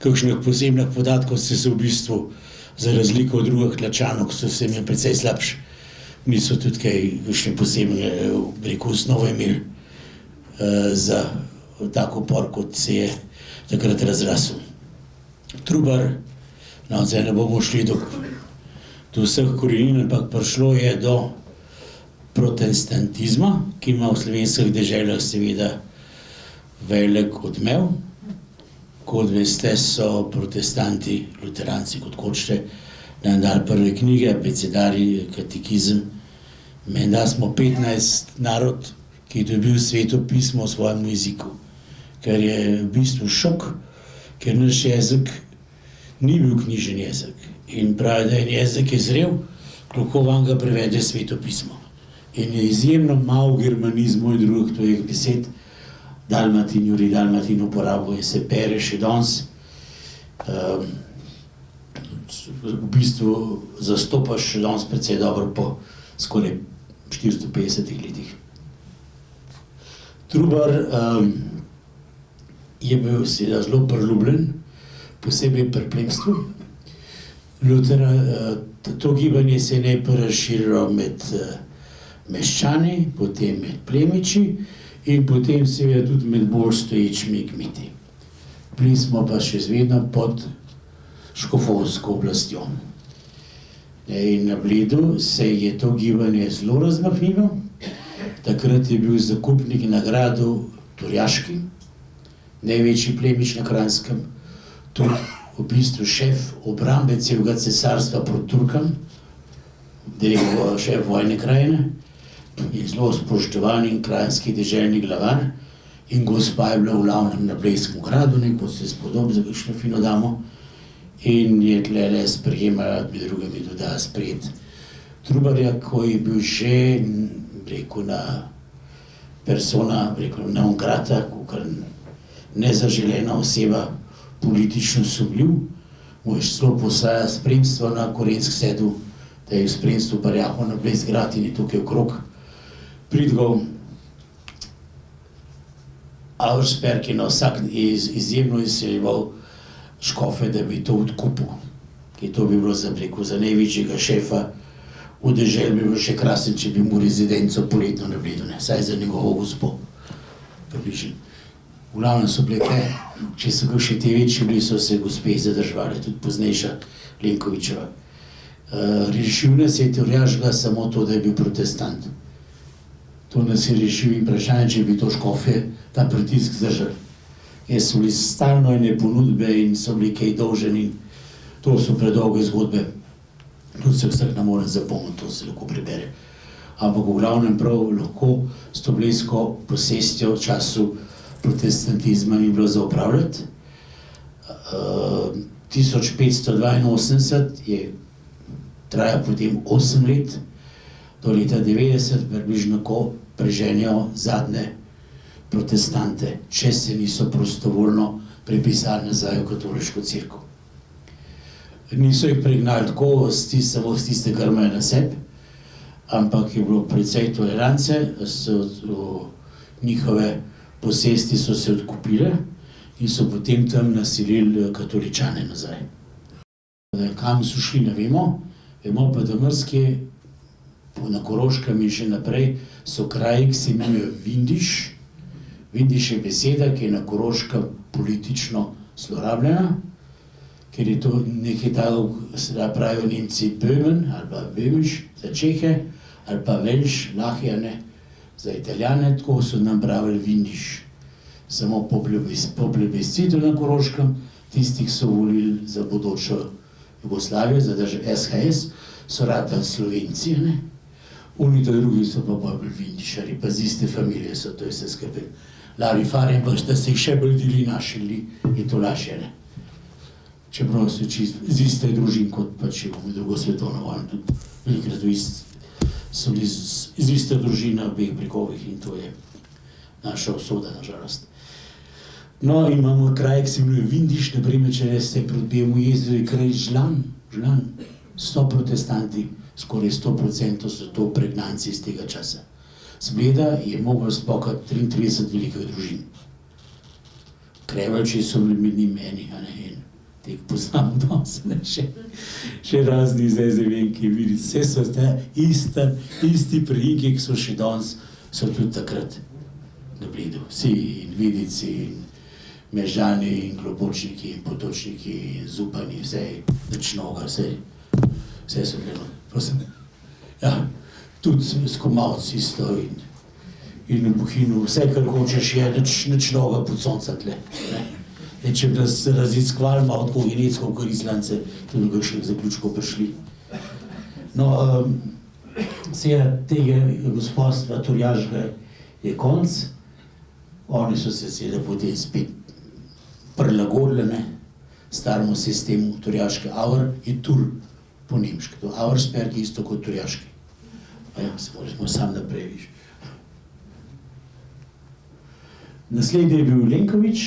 kakšnih posebnih podatkov, se v bistvu, za razliko od drugih Tlačanov, ki so se imeli precej slabši, niso tudi kakšne posebne, rekel, osnove imeli za tak upor, kot se je takrat razrasel. Trubar, no, zdaj ne bomo šli do vseh korenin, ampak prišlo je do protestantizma, ki ima v slovenskih deželah seveda velik odmev. Kot veste, so protestanti, luteranci, kot hočete, nam dali prve knjige, abecedarji, katekizem. Menda smo 15 narod, ki je dobil Sveto pismo v svojem jeziku, ker je v bistvu šok, ker naš jezik ni bil knjižen jezik. In pravi, da en jezik je zrel, kako vam ga prevede Sveto pismo. In je izjemno malo germanizmov in drugih tujih besed, Dalmatin, Jurij Dalmatin uporabo in se pere še danes. V bistvu zastopaš še danes precej dobro po skoraj 450 letih. Trubar je bil seveda zelo priljubljen, posebej pri plemstvu. To gibanje se je najprej razširilo med meščani, potem med plemiči in potem seveda tudi med bolj stoječimi kmeti. Bili smo pa še vedno pod škofovsko oblastjo. In na Bledu se je to gibanje zelo razmahnilo. Takrat je bil zakupnik na gradu Turjaški, največji plemič na Kranjskem, tudi v bistvu šef obrambe celega cesarstva proti Turkam, šef vojne krajine, je zelo spoštovan in kranjski deželni glavar in gospa je bila v glavnem na Blejskem gradu, kot se spodob za kakšno fino damo, in je tlele sprejemala, med drugimi tudi sprejet Trubarja, ko je bil že, rekel, na persona, rekel, non grata, kakor nezaželena oseba, politično sumljiv, mu je celo poslala spremstvo na Korensk sedel, da je v spremstvu parjahal na Blejski grad in je tukaj okrog pridgal. Auersperg je na vsak izjemno izseljeval škofe, da bi to odkupil, ker to bi bilo za največjega šefa v deželi, bi bilo še krasen, če bi mu rezidenco poletno na Bledu, saj za njegovo gospo približen. V glavnem so bile te, če so ga še te večji bili, so se gospe zadržvali, tudi poznejša Lenkovičeva. Rešil nas je Turjaška samo to, da je bil protestant. To nas je rešil in vprašanje, če bi to škofje, ta pritisk zdržali. Jer so bili stalno ene ponudbe in so bili kaj dolženi in to so predolge zgodbe. Tudi se vsak ne more zapomniti, to se lahko prebere. Ampak v glavnem prav lahko s to blejsko posestjo v času protestantizma ni bilo za upravljati. 1582 je traja potem 8 let, do leta 90 približno, ko preženjajo zadnje protestante, če se niso prostovoljno prepisali nazaj v katoliško cerkev. Niso jih pregnali tako, samo s tiste, kar imajo na sebi, ampak je bilo precej tolerance, njihove posesti so se odkupile in so potem tam naselili katoličane nazaj. Kam so šli, ne vemo, vemo pa, da mrske na Koroškem in še naprej so kraji, ki se imenujejo Vindiš. Vindiš je beseda, ki je na Koroškem politično zlorabljena, ker je to nekaj tako, sedaj pravijo Nemci Böhmen ali pa Böhmiš za Čehe, ali pa Velš, Lahjane za Italijane, tako so nam pravili Vindiš. samo po plebiscitu na Koroškem, tistih so volili za bodočo Jugoslavijo, za državo SHS, so ratali Slovenci, ne? Oni to drugi so pa bolj vindišari, pa z iste familije so to vse skupaj. Lavi fare, pa da se jih še bolj deli našli, je to lažje, ne? Čeprav so z iste družin, kot pa če bomo drugo svetovno vojno, tudi velikrat so bili iz iste družine v obeh bregovih in to je naša usoda, nažalost. No, imamo kraj, ki se imenuje Vindiš, naprimer, če se prodbijemo jezero, je kraj Žlan, 100 protestanti, skoraj 100% so to pregnanci iz tega časa. Zbleda je mogel spokati 33 velikih družin. Krevalči so bili med njim meni, a ne, in teh poznam danes, ne, še razni zevenki, vidi, vse so te isti priimki, ki so še danes, so tudi takrat na Bledu. Vsi in Vidici, in Mežani, in Globočniki, in Potočniki, in Zupani, vse, Dečnoga, vse so bili, prosim. Ja, tudi Skomalci isto in v Bohinju, vse, kar hočeš, je nič noga pod soncem tle. Če bi nas raziskovali malo tako genetsko, kot Islance, tudi bi še k zaključku prišli. No, seveda tega gospodstva Turjaškega je konc. Oni so se seveda potem spet prilagodili staremu sistemu Turjaške. Auer je Tur po nemški. Auersperg je isto kot Turjaški. Pa ja, se moramo sam naprej, viš. Naslednji je bil Lenkovič.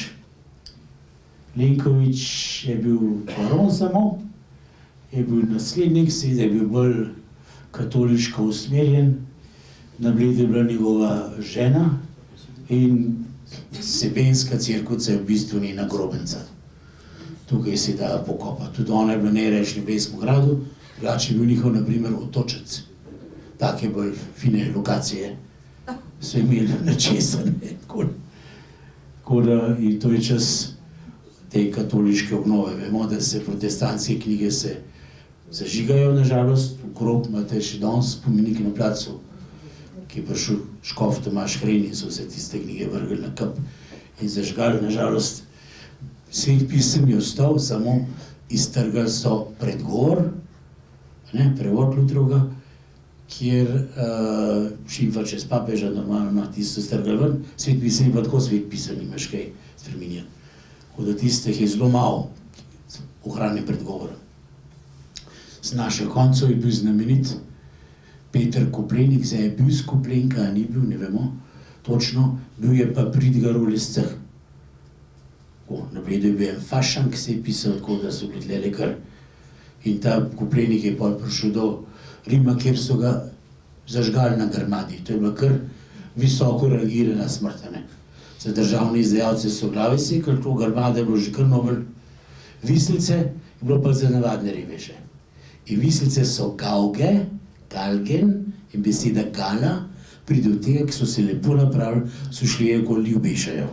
Lenkovič je bil baron samo, je bil naslednik, seveda je bil bolj katoliško usmerjen. Na Bledu je bila njegova žena in Sebenska cerkvica je v bistvu njena grobenca. Tukaj se da pokopati. Tudi ona je bila najrajši v Nebeskem gradu, drugače je bil njihov, na primer, Otočec. Take bolj fine lokacije so imeli na česa, ne, tako da in to je čas te katoliške obnove. Vemo, da se protestantske knjige se zažigajo, nažalost. Okrog imate še danes spomenike na placu, ki je prišel škof Tomaž Hren in so vse tiste knjige vrgli na kup in zažgali, nažalost. Svet pisem je ostal, samo iztrgali so predgovor, prevod Lutrovga, kjer šimfa čez papeža, normalno, tisto strgali ven. Svet pisem je pa tako svet pisem, nimaš kaj spreminjati. Tako da tistih je zelo malo ohranjen predgovor. Z naših koncev je bil znamenit Peter Koplenik, zdaj je bil s Koplenka, a ni bil, ne vemo točno, bil je pa Pridgar v Lesceh. Na Bledu je bil en Fašan, ki se je pisal, tako da so bili tlele kar. In ta Koplenik je pa prišel do Rima, kjer so ga zažgali na Grmadi. To je bila kar visoko rangirana smrt. Za državne izdajalce so glave sekali, to Grmada je bilo že kar nobel. Vislice je bilo pa za navadne reveže. In vislice so gauge, galgen in beseda gala, pride od tega, ki so se lepo napravili, so šli okoli ljubešajo.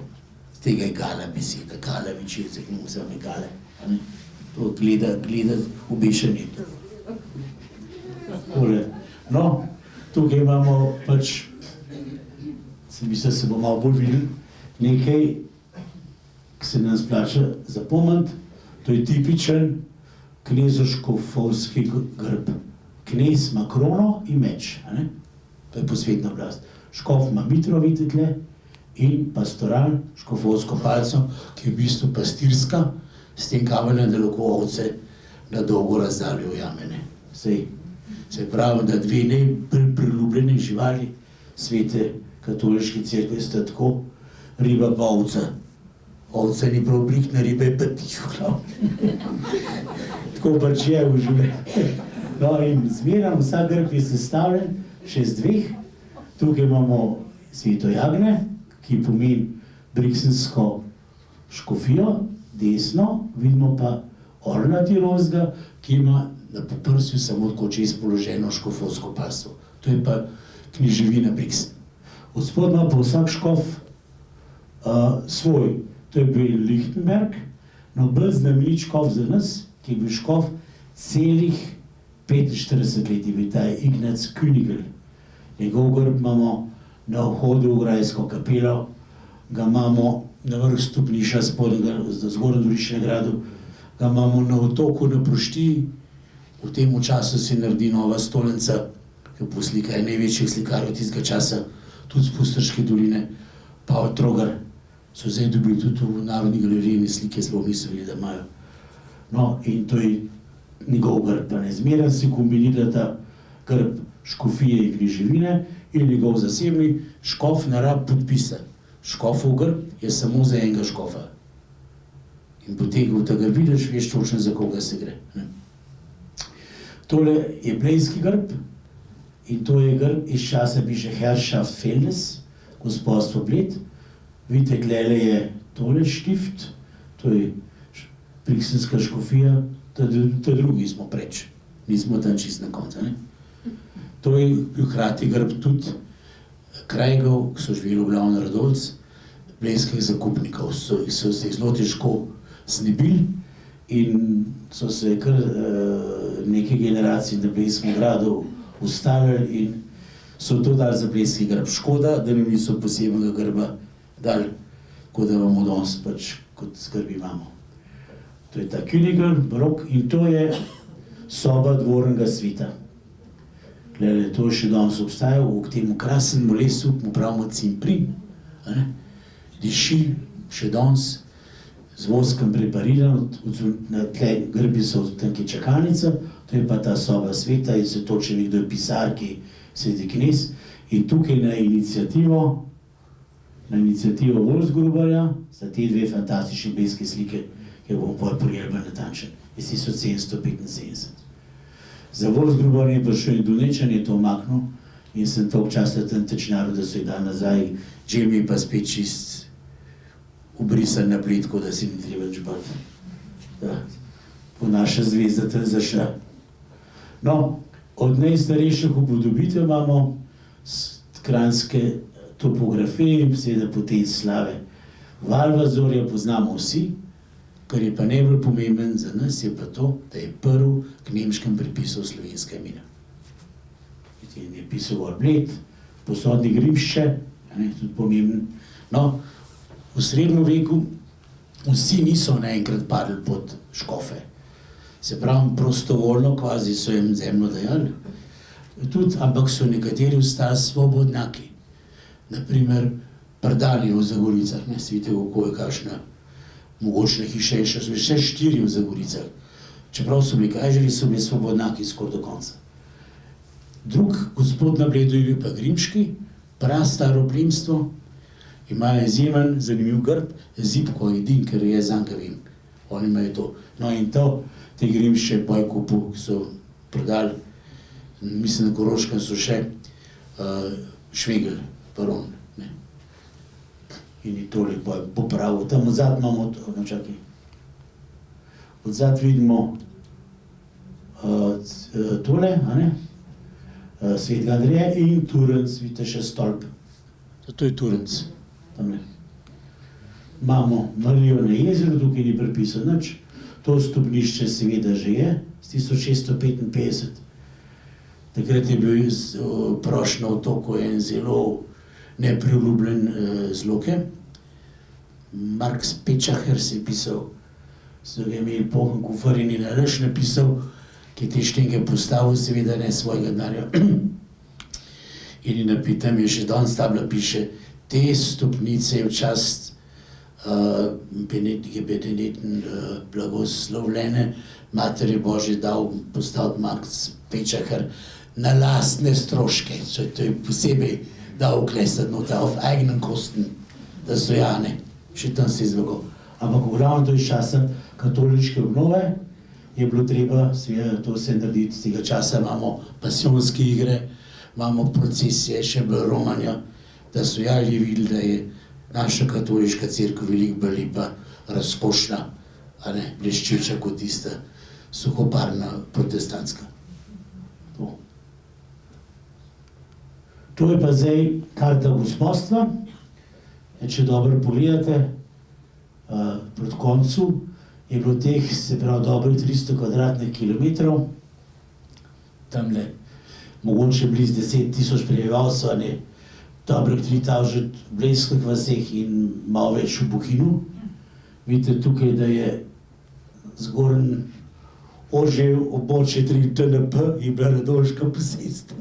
Z tega je gala beseda, gala večer, ne vzame gale. To gleda obešanje. No, tukaj imamo pač, se misli, se bo malo bolj videli, nekaj, ki se nam splača zapomniti, to je tipičen knezoškofovski grb. Knez ima krono in meč, to je posvetna oblast. Škof ima mitro, vidite tle, in pastoral, škofovsko palco, ki je v bistvu pastirska, s tem kaveljem, da lahko ovce na dolgo razdaljo ujame. Se pravi, da dve najbolj priljubljene živali svete katoliške cerkve sta tako, riba pa ovca. Ovca ni prav blikna, riba je pa tiho glav. Tako pač je v življenju. No in zmeraj vsak grb je sestavljen še z dveh. Tukaj imamo sveto Jagnje, ki pomeni briksensko škofijo, desno, vidimo pa Orla Tirolskega, ki ima na poprsju samo tako čez položeno škofovsko palstvo. To je pa književina Briksen. Od spod ima pa vsak škof svoj. To je bil Lichtenberg, no bolj znamenit škof za nas, ki je bil škof celih 45 let, je bil ta Ignaz Künigl. Njegov grb imamo na vhodu v grajsko kapelo, ga imamo na vrh stopnišča zgornjega Goriškega gradu, ga imamo na otoku na Proštiji, v tem času se naredi nova stolnica, ki poslika je največjih slikarjev tistega časa, tudi z Pustrške doline, Pavel Trogar, so zdaj dobili tudi v Narodni galeriji in slike sploh niso videli, da imajo. No, in to je njegov grb, pa ne. Zmeraj se kombinirata grb škofije in kneževine in njegov zasebni škof ne rab podpisa. Škofov grb je samo za enega škofa. In potem, ko tega vidiš, veš točno, za koga se gre. Tole je blejski grb in to je grb iz časa piše Herrschaft Feldes, gospodstvo Bled. Vidite, glede je tole štift, to je Brixenska škofija, ta drugi smo preč, nismo tam čist na konca. To je bil hkrati grb tudi krajgov, ki so živeli v glavno Radovc, blejskih zakupnikov, so se zelo težko snebili in so se kar neke generacije na Blejskem gradu ustavili in so to dali za blejski grb. Škoda, da nam niso posebnega grba dali, tako da imamo danes pač kot skrb imamo. To je ta Königl, barok, in to je soba dvornega sveta. Glede, to še danes obstaja, v temu krasnemu lesu, mu pravimo cimprin, diši še danes, z voskem prepariran, na tle grbi so tanke čakalnice, to je pa ta soba sveta in se toče nekdo je pisarki, sveti knez, in tukaj na inicijativo Wolfsgruberja, sta te dve fantastične blejske slike, ki bomo pol prijeli bolj natančen, iz 1775. Za Wolfsgruber je prišel Indonečan, je to omaknil in sem toliko časa tam tečnjaril, da so jih dali nazaj, Jamie pa spet čist ubrisan na plitko, da si ni treba čbati. Po naša zvezda tam zašla. No, od najstarejših upodobitev imamo kranjske topografije, seveda potem slave. Valvazorja poznamo vsi, kar je pa najbolj pomemben za nas, je pa to, da je prvi k nemškem pripisal slovenska imena. Je pisal Bled, posodni Grimšče, tudi pomemben. No, v srednjem veku vsi niso naenkrat padli pod škofe. Se pravi, prostovoljno kvazi so jim zemljo dajali. Tudi, ampak so nekateri ostali svobodnjaki. Naprimer, Prdani v Zagoricah, ne, vidite, kako je kakšna mogočna hiša, še so vse 4 v Zagoricah. Čeprav so bili kažeri, so bili svobodnjaki skoraj do konca. Drug gospod na Bledu je bil pa Grimški, prastaro plemstvo, imajo izjemen, zanimiv grb, Zibko edin, ker je Zankavin. Oni imajo to. No in to, te Grimšče Pojkupu, ki so prodali, mislim, na Koroškem so še Švegel, baron. In je tole popravil. Tam odzad imamo, čakaj, odzad vidimo tole, Svetega Andreja in Turenc, vidite še stolp. To je Turenc. Imamo Marijo na jezeru, tukaj ni prepisano nič. To stopnišče seveda že je, z 1655. Takrat je bil prošnja v toku en zelo nepriljubljen zloke. Mark Spečacher si je pisal, so ga imeli poln kufar in je naraš napisal, ki je te štenke postavil, seveda ne svojega denarja. In je napitam, je še danes tabla piše, te stopnice je v čast Benedikten blagoslovljene Matere Božje dal postaviti Mark Spečacher na lastne stroške, to je posebej dal uklesati nota, auf eigenen Kosten, da so jane, še tam se izvagal. Ampak v glavnem to iz časa katoliške obnove je bilo treba seveda to se narediti, z tega časa imamo pasijonske igre, imamo procesije, še bolj romanja, da so jali videli, da je naša katoliška cerkev veliko bolj lepa, razkošna, bleščeča kot tista suhoparna protestantska. To je pa zdaj karta gospodstva. Če dobro pogledate, proti koncu je bilo teh, se pravi, dobro 300 kvadratnih kilometrov, tamle mogoče blizu 10 000 prebivalcev, dobrih 3000 blejskih vaseh in malo več v Bohinju. Vidite tukaj, da je zgornji Ožev, območje 3 TNP je bila Radolška posest.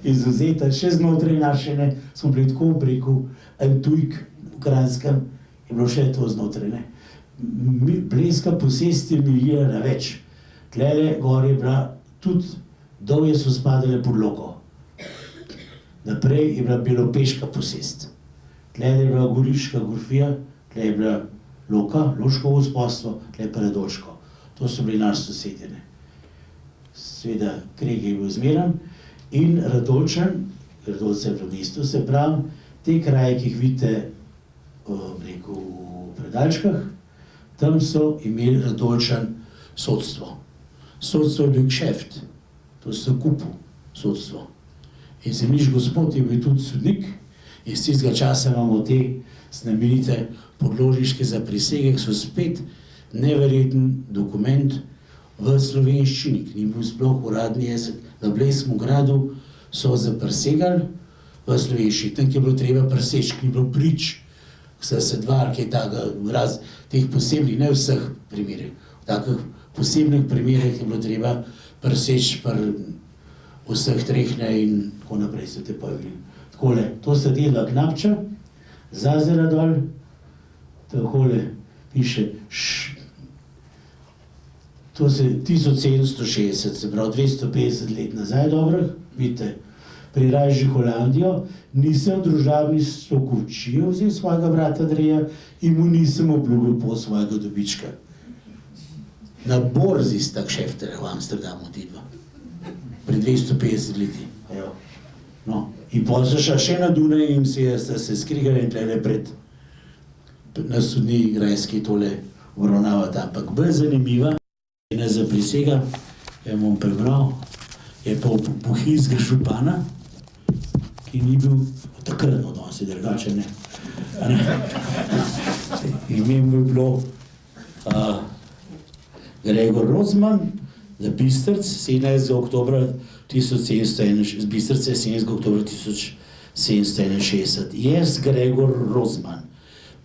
Izvzeta, še znotraj naše, smo bili tako v breku, Tujk v Kranjskem, je bilo še to znotraj. Blejska posest je milila več. Tlele gor je bila, tudi dolje so spadale pod Loko. Naprej je bila Belopeška posest. Tlele je bila Goriška Gorfija, tle je bila Loka, Loško gospodstvo, tle pa Radolško. To so bili naši sosedje. Seveda, Kreg je bil zmeren in Radolčan, Radolce je v mestu, se pravi, te kraje, ki jih vidite v Predalčkah, tam so imeli Radolčan sodstvo. Sodstvo je bil kšeft, to so kupil sodstvo. In zemljiški gospod je bil tudi sodnik in z tistega časa imamo te znamenite podložniške zaprisege, ki so spet neverjeten dokument v slovenščini, ki ni bil sploh uradni jezik. Na Blejskem gradu so zaprisegali v slovenščini, tam je bilo treba priseči, ki ni bilo prič, so se dva, ki je tako, raz teh posebnih, ne vseh primerih, v takih posebnih primerih je bilo treba priseči pri vseh treh in tako naprej so te pojavili. Takole, to sta te dva knapča, zazera dol, takole piše to se 1760, se pravi 250 let nazaj dobrih, vidite, prirajži Holandijo, nisem družabni Sokovčijo vzel svojega brata Andreja in mu nisem obljubil pol svojega dobička. Na borzi sta kšeftere v Amsterdamu ti dva, pred 250 leti. No, in pol so šla še na Dunaj in sta se skrigali in tlele pred na sodni grajski tole uravnavati, ampak bolj zanimiva je zaprisega, ja bom prebral, je pa bohinjskega župana, ki ni bil takrat odnos, je drugače ne. Ime mu je bilo Gregor Rozman, za Bistrc, 17. oktobra 1761, z Bistrce 17. oktobra 1761. Jaz, Gregor Rozman,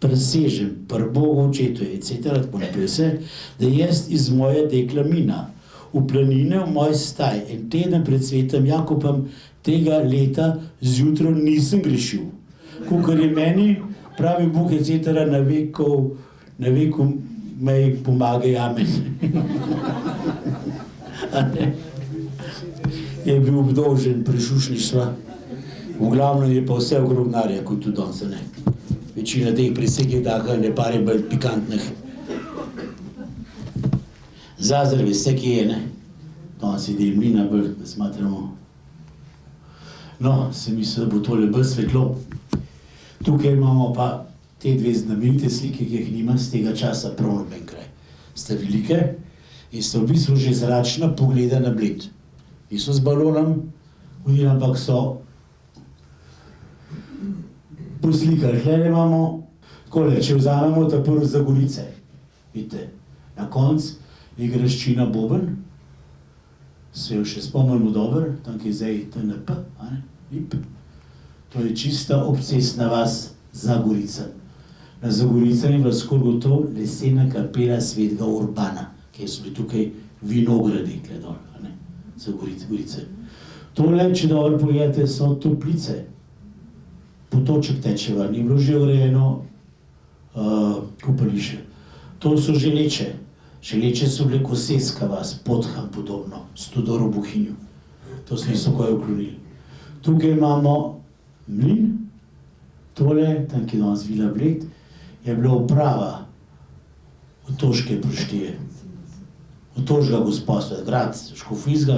presežem pri Bogu očetu, etc. tako naprej vse, da jaz iz moje dekla Mina v planine v moj staj en teden pred svetem Jakobom tega leta zjutraj nisem grešil. Kakor je meni, pravi Bog, etc. na veku me pomagaj, amen. Je bil obdolžen prešušništva, v glavnem je pa vse ogromnarja, kot tudi danes, ne. Večina teh priseg je taka, ne pare bolj pikantnih. Zazer, veste, ki je, ne? Danes je del Mlina bolj, da smatramo. No, se misli, da bo tole bolj svetlo. Tukaj imamo pa te dve znamenite slike, ki jih nima z tega časa prav noben kraj. Sta velike in sta v bistvu že zračna pogleda na Bled. Niso z balonom, ampak so poslikali. Hlede imamo, takole, če vzamemo ta prv za Gorice, vidite, na konc je graščina Boben, se jo še spomnimo dober, tam ki je zdaj TNP, Lip. To je čista obcestna vas za Gorica. Na Zagorica je bila skoraj gotov lesena kapela svetega Urbana, kjer so bili tukaj vinogradi, tle dol, za Gorice. Tole, če dobro pogledate, so toplice. Potoček tečeva, ni bilo že urejeno kopališče. To so želeče. Želeče so bile Koseska vas, Podham podobno, Studor v Bohinju. To se niso kaj uklonili. Tukaj imamo mlin, tole, tam ki je danes Vila Bled, je bila uprava Otoške proštije. Otoškega gospodstva, grad Škofijska,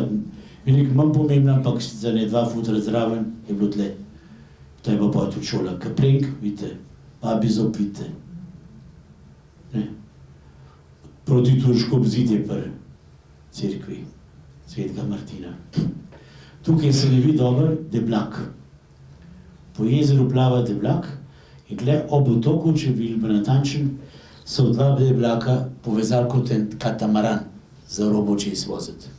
veliko manj pomembna, ampak za ne dva futra zraven je bilo tle. To je pa pa tudi šola Kaplenk, vidite, Babizop, vidite. Proti turško obzidje pri cerkvi svetega Martina. Tukaj se ne vidi dobro Deblak. Po jezeru plava Deblak in tle ob otoku, če bi bil natančen, so dva Deblaka povezali kot en katamaran za robo čez voziti.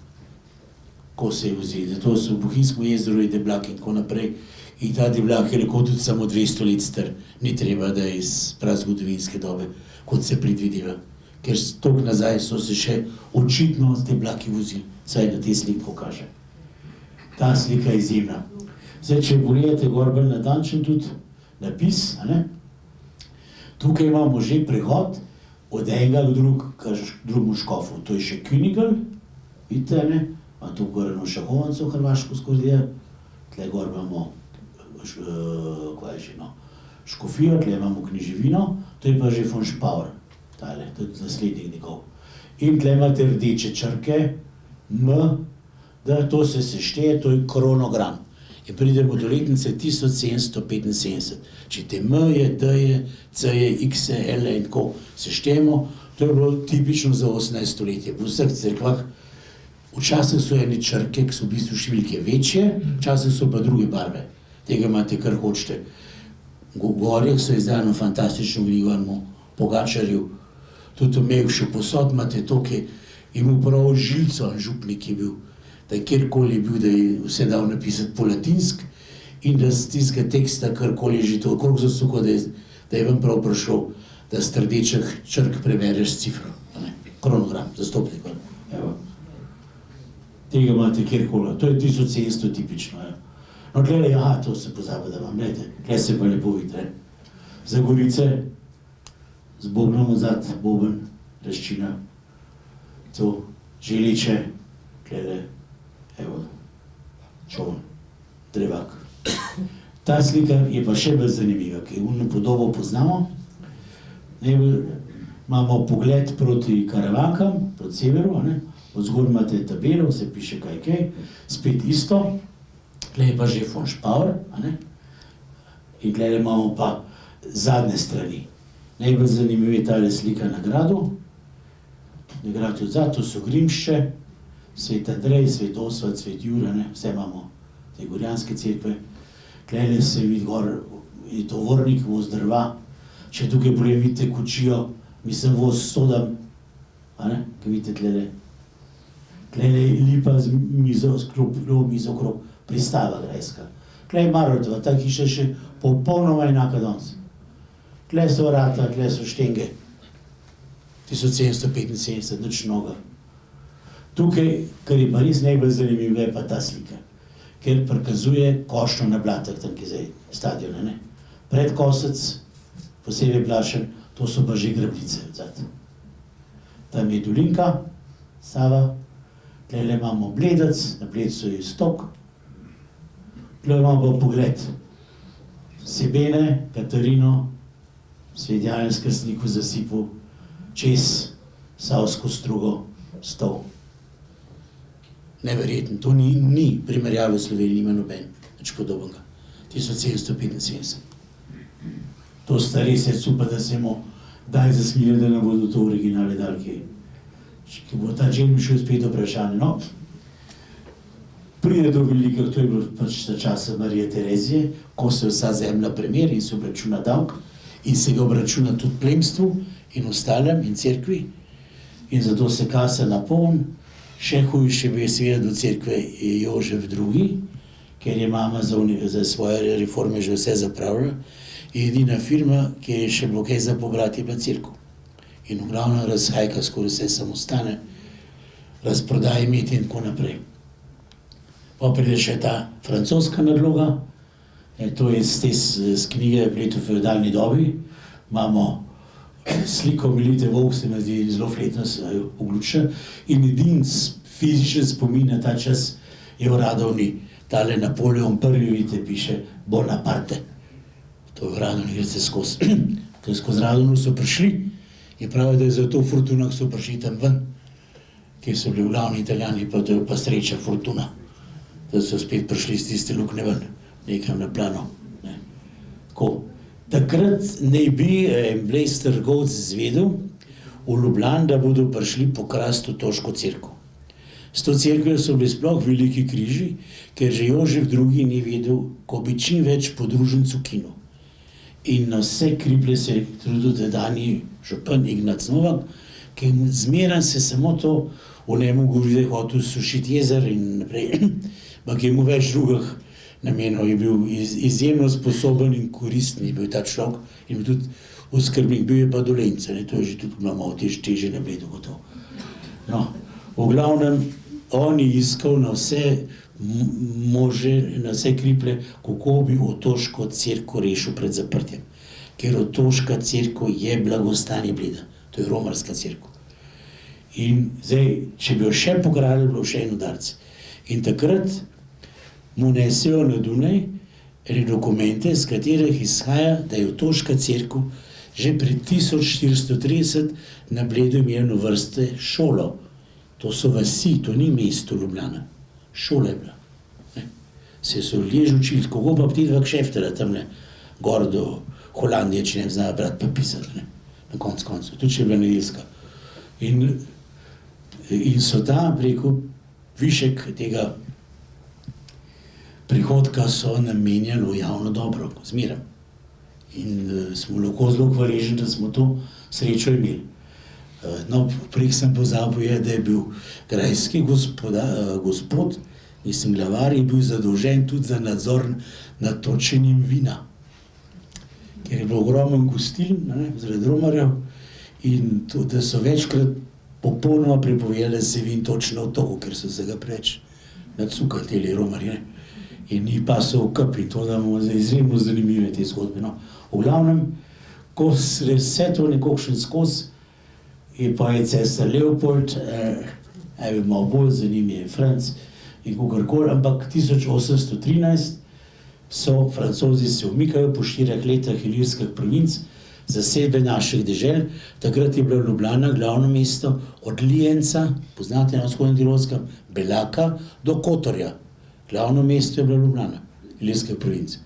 ko se je vozil. Zato so v Bohinjskem jezeru je deblak in tako naprej. In ta deblak je lahko tudi samo 200 let star. Ni treba, da je iz prazgodovinske dobe, kot se predvideva. Ker toliko nazaj so se še očitno z deblaki vozili. Saj na te sliki pokaže. Ta slika je izjemna. Zdaj, če pogledate gor bolj natančen tudi napis, tukaj imamo že prehod od enega k drugemu škofu. To je še Künigl, vidite, ima tu gor eno šahovnico hrvaško skozi, tle gor imamo škofijo, tle imamo književino, to je pa že von Spauer, tale, to je naslednik njegov. In tle imate rdeče črke, M, da to se sešteje, to je kronogram. In pridemo do letnice 1775. Če te M je, D je, C je, X je, L je in tako seštejemo, to je bilo tipično za 18. stoletje. V vseh cerkvah včasih so ene črke, ki so v bistvu številke večje, včasih so pa druge barve. Tega imate kar hočete. V Gorjah so izdano fantastično knjigo Pogačarju, tudi v Mevšu posod imate to, ki je imel prav žilico, župnik je bil, da je kjerkoli bil, da je vse dal napisati po latinsk in da z tistega teksta karkoli je že to okrog zasuko, da je vam prav prišel, da z rdečih črk prebereš cifro. Kronogram, zastopnik. Tega imate kjerkoli, to je 1700 tipično. No, gledaj, aha, to se pozabi, da vam, gledajte, gledaj se pa lepo vidi. Za Gorice, z bobnom odzad, boben, reščina, to, želiče, gledaj, evo, čovn, drevak. Ta slika je pa še bolj zanimiva, ki je podobo poznamo. Imamo pogled proti Karavankam, proti severu, od zgor imate tabelo, se piše kaj, spet isto. Tle je pa že von Spauer, in tle imamo pa zadnje strani. Najbolj zanimiv je tale slika na gradu. Na gradu odzad, to so Grimšče, Svet Andrej, Svet Osvald, Svet Jure, vse imamo te gorjanske cerkve. Tle se vidi gor, je to Vornik, voz drva. Če tukaj bolje vidite kočijo, mislim voz sodam, kaj vidite tle. Tle je lipa z mizo, mizo okrog, pristava grajska. Tle je Marotova, ta hiša še popolnoma enaka danes. Tle so vrata, tle so štenge. 1775, nič mnoga. Tukaj, kar je pa res najbolj zanimivo, je pa ta slika, ker prikazuje košnjo na Blatek, tam je zdaj stadion, Predkosec, posebej plašen, to so pa že Grabnice odzad. Tam je Dolinka, Sava, tle imamo Bledec, na Bledcu je Stok, tle imamo pa pogled Sebene, Katarino, Svet Janez Krstnik v zasipu, čez Savsko strugo, Stol. Neverjetno, to ni primerjave v Sloveniji, nima noben, nič podobnega. 1775. To sta res je super, da se mu daj zasmili, da ne bodo to originale dali kaj. Ki bo ta džem šel spet vprašanje. No, pride do velikih, to je bilo pač za časa Marije Terezije, ko se vsa zemlja premeri in se obračuna davek in se ga obračuna tudi plemstvu in ostalem in cerkvi in zato se kasa napoln. Še hujše bi seveda do cerkve Jožef II, ker je mama za svoje reforme že vse zapravila. Edina firma, kjer je še bilo kaj za pobrati, je bila cerkev. In v glavnem razhajka skoraj vse samostane, razprodaje imeti in tako naprej. Pa pride še ta francoska nadloga, to je z knjige v letu feudalni dobi. Imamo sliko Milite Vovk, se mi zdi zelo fletno vključen, in edin fizičen spomin na ta čas je v Radovni, tale Napoleon I, vidite, piše Bonaparte. To je v Radovni, greste skozi. Skozi Radovno so prišli in pravijo, da je zato Fortuna, ki so prišli tam ven, kjer so bili glavni Italijani, pa to je pa sreča Fortuna, da so spet prišli z tiste luknje ven, nekam na plano. Takrat naj bi Blaise trgovec izvedel v Ljubljani, da bodo prišli pokrasti v Toško cerkev. S to cerkvijo so bili sploh veliki križi, ker že Jožef II ni vedel, ko bi čim več podružencu kinil. In na vse kriplje se je trudil tedanji župan Ignac Novak, ker zmeraj se samo to o njemu govori, da je hotel sušiti jezer in naprej, ampak je mu več drugih namenov, je bil izjemno sposoben in koristni, bil ta človek in tudi oskrbnik, bil je pa dolenca, to je že tudi malo teže ne bledo gotovo. No, v glavnem, on je iskal na vse može, na vse kriple, kako bi otoško cerkev rešil pred zaprtjem. Ker otoška cerkev je blagostanje Bleda, to je romarska cerkev. In zdaj, če bi jo še pogradili, bilo še en udarc. In takrat mu nesejo na Dunaj dokumente, z katerih izhaja, da je otoška cerkev že pred 1430 na Bledu imela vrste šolo. To so vasi, to ni mesto Ljubljana. Šola je bila. Se so ljudje že učili, kako pa ptiti v kšeftera tamle, gor do Holandije, če ne znajo brati pa pisati, na koncu, tudi če je bila nedeljska. In so ta preko višek tega prihodka so namenjali v javno dobro, zmeraj. In smo lahko zelo hvaležni, da smo to srečo imeli. No, prej sem pozabil, da je bil grajski gospod, mislim, glavar, je bil zadolžen tudi za nadzor nad točenjem vina. Ker je bilo ogromen gostiln, zaradi romarjev, in da so večkrat popolnoma prepovedali, da se vin točno v toku, ker so se ga preveč nacukali teli romarji. In ni pasal v kup in to, da bomo izredno zanimive te zgodbe. V glavnem, ko se vse to nekakšen skozi, je pa je cesar Leopold, je malo bolj zanimiv je Franc in kakorkoli, ampak 1813 so Francozi se umikajo po 4 letih ilirskih provinc, zasedbe naših dežel. Takrat je bila Ljubljana glavno mesto od Lijenca, poznate na vzhodnem Tirolskem, Belaka do Kotorja. Glavno mesto je bila Ljubljana, ilirske province.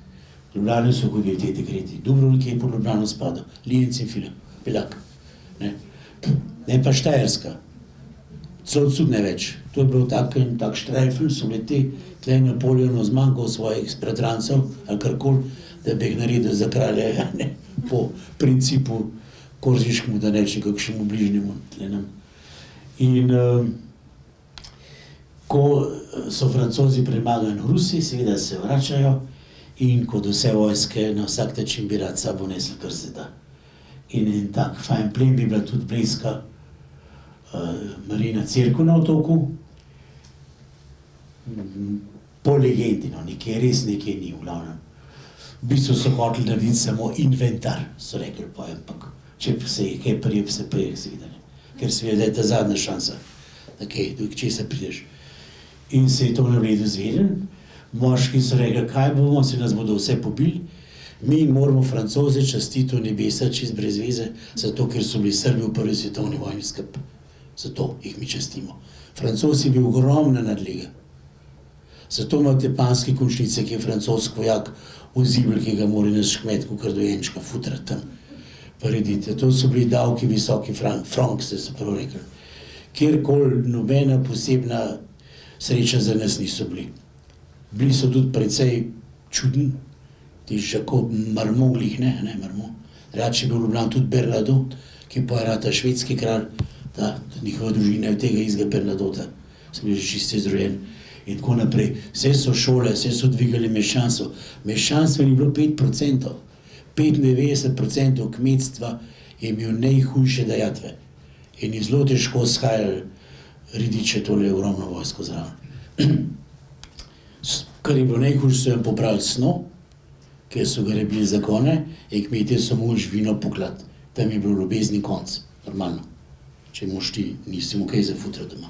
Ljubljane so hodili te dekreti. Dubrovnik je pod Ljubljano spadal, Lijenc in Belak. Ne pa Štajerska. Celo tudi ne več. To je bil tak štrajfen, so bili tle Napoleonov zmanjkal svojih bratrancev ali karkoli, da bi jih naredil za kralje, po principu korziškemu, da reče kakšnemu bližnjemu. In ko so Francozi premagali Rusi, seveda se vračajo in kot vse vojske na vsak način bi rad sabo nesli, kar se da. In en tak fajn plen bi bila tudi blejska Marina cerkev na otoku. Po legendi, nekaj res, nekaj ni v glavnem. V bistvu so hoteli narediti samo inventar, so rekli pa, ampak če se je kaj prijel, se prijel, seveda ne. Ker seveda je ta zadnja šansa, da kaj, do česa prideš. In se je to na Bledu zvedel. Moški so rekli, kaj bomo, se nas bodo vse pobili. Mi moramo Francoze častiti v nebesa čist brez veze, zato ker so bili Srbi v prvi svetovni vojni skrb. Zato jih mi častimo. Francoz je bil ogromna nadlega. Zato imate Panske končnice, ki je francosk vojak v zibelj, ki ga mora naš kmet, kakor dojenčka, futrati tam. Paredite, to so bili davki visoki frank, ste se prav rekli. Kjerkoli nobena posebna sreča za nas niso bili. Bili so tudi precej čudni, tiš jako marmoglih, ne marmo. Rač je bil Ljubljan tudi Bernadotte, ki pa je rata švedski kralj, da njihova družina je od tega izga Bernadotta, sem bil že čisto izrojen. In tako naprej. Vse so šole, vse so dvigali meščanstvo. Meščanstvo ni bilo 5%. 95% kmetstva je imel najhujše dajatve. In je zelo težko shajali ridiče tole ogromno vojsko zraven. Kar je bilo najhujše, so jim popravili sno, ker so ga rebili zakone, in kmetje so mu živino poklati. Tam je bil ljubezni konc, normalno. Če moš ti, nisi mu kaj zafutrati doma.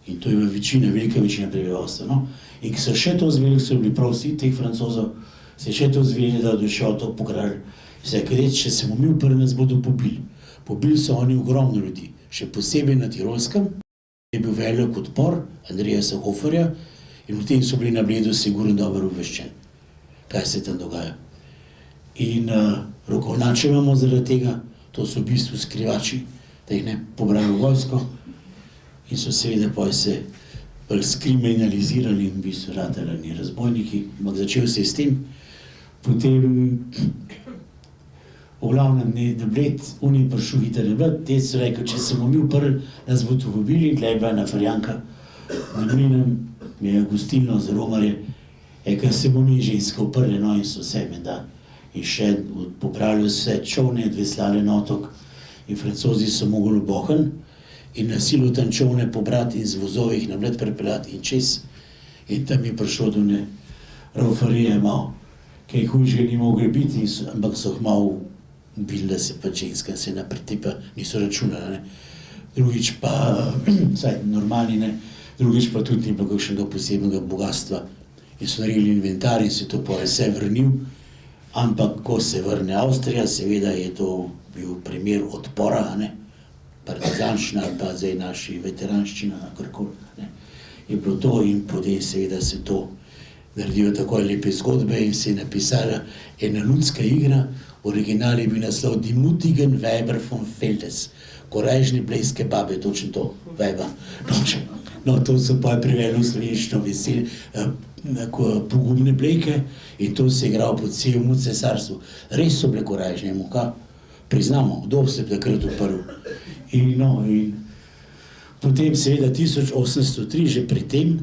In to je večina, velika večina prebivalstva. In ki so še to zvedeli, so bili prav vsi teh Francozov, se še to zvedeli, da bodo še otok pokrali. Vse, ker reči, če se bomo mi uprli, nas bodo pobili. Pobili so oni ogromno ljudi, še posebej na Tirolskem, je bil velik odpor Andreja Hoferja in v tem so bili na Bledu sigurno dobro obveščeni, kaj se tam dogaja. In rokovnače imamo zaradi tega, to so v bistvu skrivači, da jih ne pobrajo vojsko, in so seveda pa se skriminalizirali in v bistvu ratali razbojniki, ampak začel se je s tem. Potem V glavnem, da bled, oni prišel hitro na bled, te so rekel, če se bomo mi uprli, nas bo to pobili, tle je bila ena Farjanka, na Mlinem, mi je gostilno za romarje, ker se bomo mi ženske uprli, no in so vse menda. In še popravili vse čovne, veslali na otok in Francozi so mogli v Bohen in na silu tam čovne pobrati in z vozovih na bled prepeljati in čez. In tam je prišlo do ne raufarije malo, kaj hujše ni mogli biti, ampak so jih malo ubili, da se pa ženska se napreti, pa niso računali, ne. Drugič pa, vsaj normalni, ne, drugič pa tudi ni bilo kakšnega posebnega bogatstva. In so naredili inventar in se to pa vse vrnil, ampak ko se vrne Avstrija, seveda je to bil primer odpora, ne, partizanščina ali pa zdaj naši veteranščina, karkoli, ne. Je bilo to in potem seveda se to naredijo tako lepe zgodbe in se je napisala ena ljudska igra, original je bil naslov Die mutigen Weiber von Feldes, korajžne blejske babe, točno to, Weiber. No, to so pa preveli v slovenščino pogumne blejke in to se je igral po celem cesarstvu. Res so bile korajžne, muka, priznamo, kdo se je takrat uprl. In potem seveda 1803, že pri tem,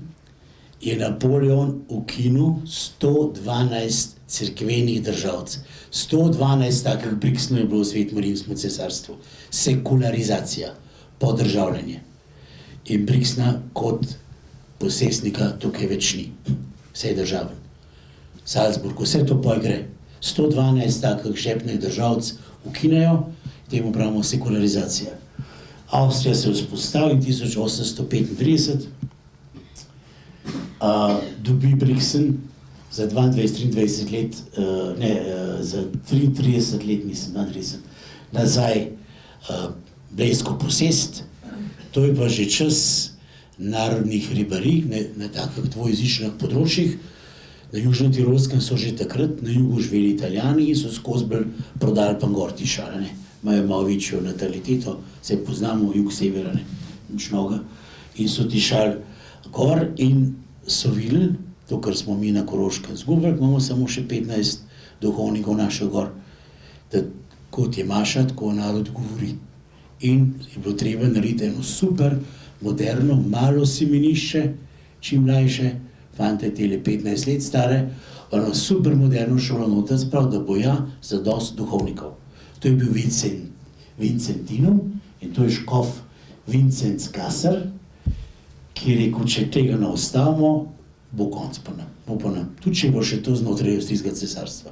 je Napoleon ukinil 112 cerkvenih državc. 112 takih briksnov je bilo v Svetem rimskem cesarstvu. Sekularizacija, podržavljanje. In briksna kot posestnika tukaj več ni. Vse je državen. Salzburg, vse to poj gre. 112 takih žepnih državc ukinejo, temu pravimo sekularizacija. Avstrija se je vzpostavila in 1835 dobi Brixen za 22-23 let, za 33 let, mislim, 32, nazaj blejsko posest. To je pa že čas narodnih ribarij na takih dvojezičnih področjih. Na Južnem Tirolskem so že takrat, na jugu živeli Italijani in so skozi bolj prodali pa gor tišale, ne. Imajo malo večjo nataliteto, se poznamo, jug-severa, ne, nič mnoga. In so tišali gor in so videli, to, kar smo mi na Koroškem zgubili, imamo samo še 15 duhovnikov naših gor, da kot je Maša, tako narod govori. In je bilo treba narediti eno super, moderno, malo semenišče, čim mlajše, fante tele 15 let stare, eno super moderno šolo noter sprav, da bo ja zadost duhovnikov. To je bil Vincentinum in to je škof Vincenc Kasar, ki je rekel, če tega ne ostavimo, bo konc pa nam. Tudi če bo še to znotraj Avstrijskega cesarstva.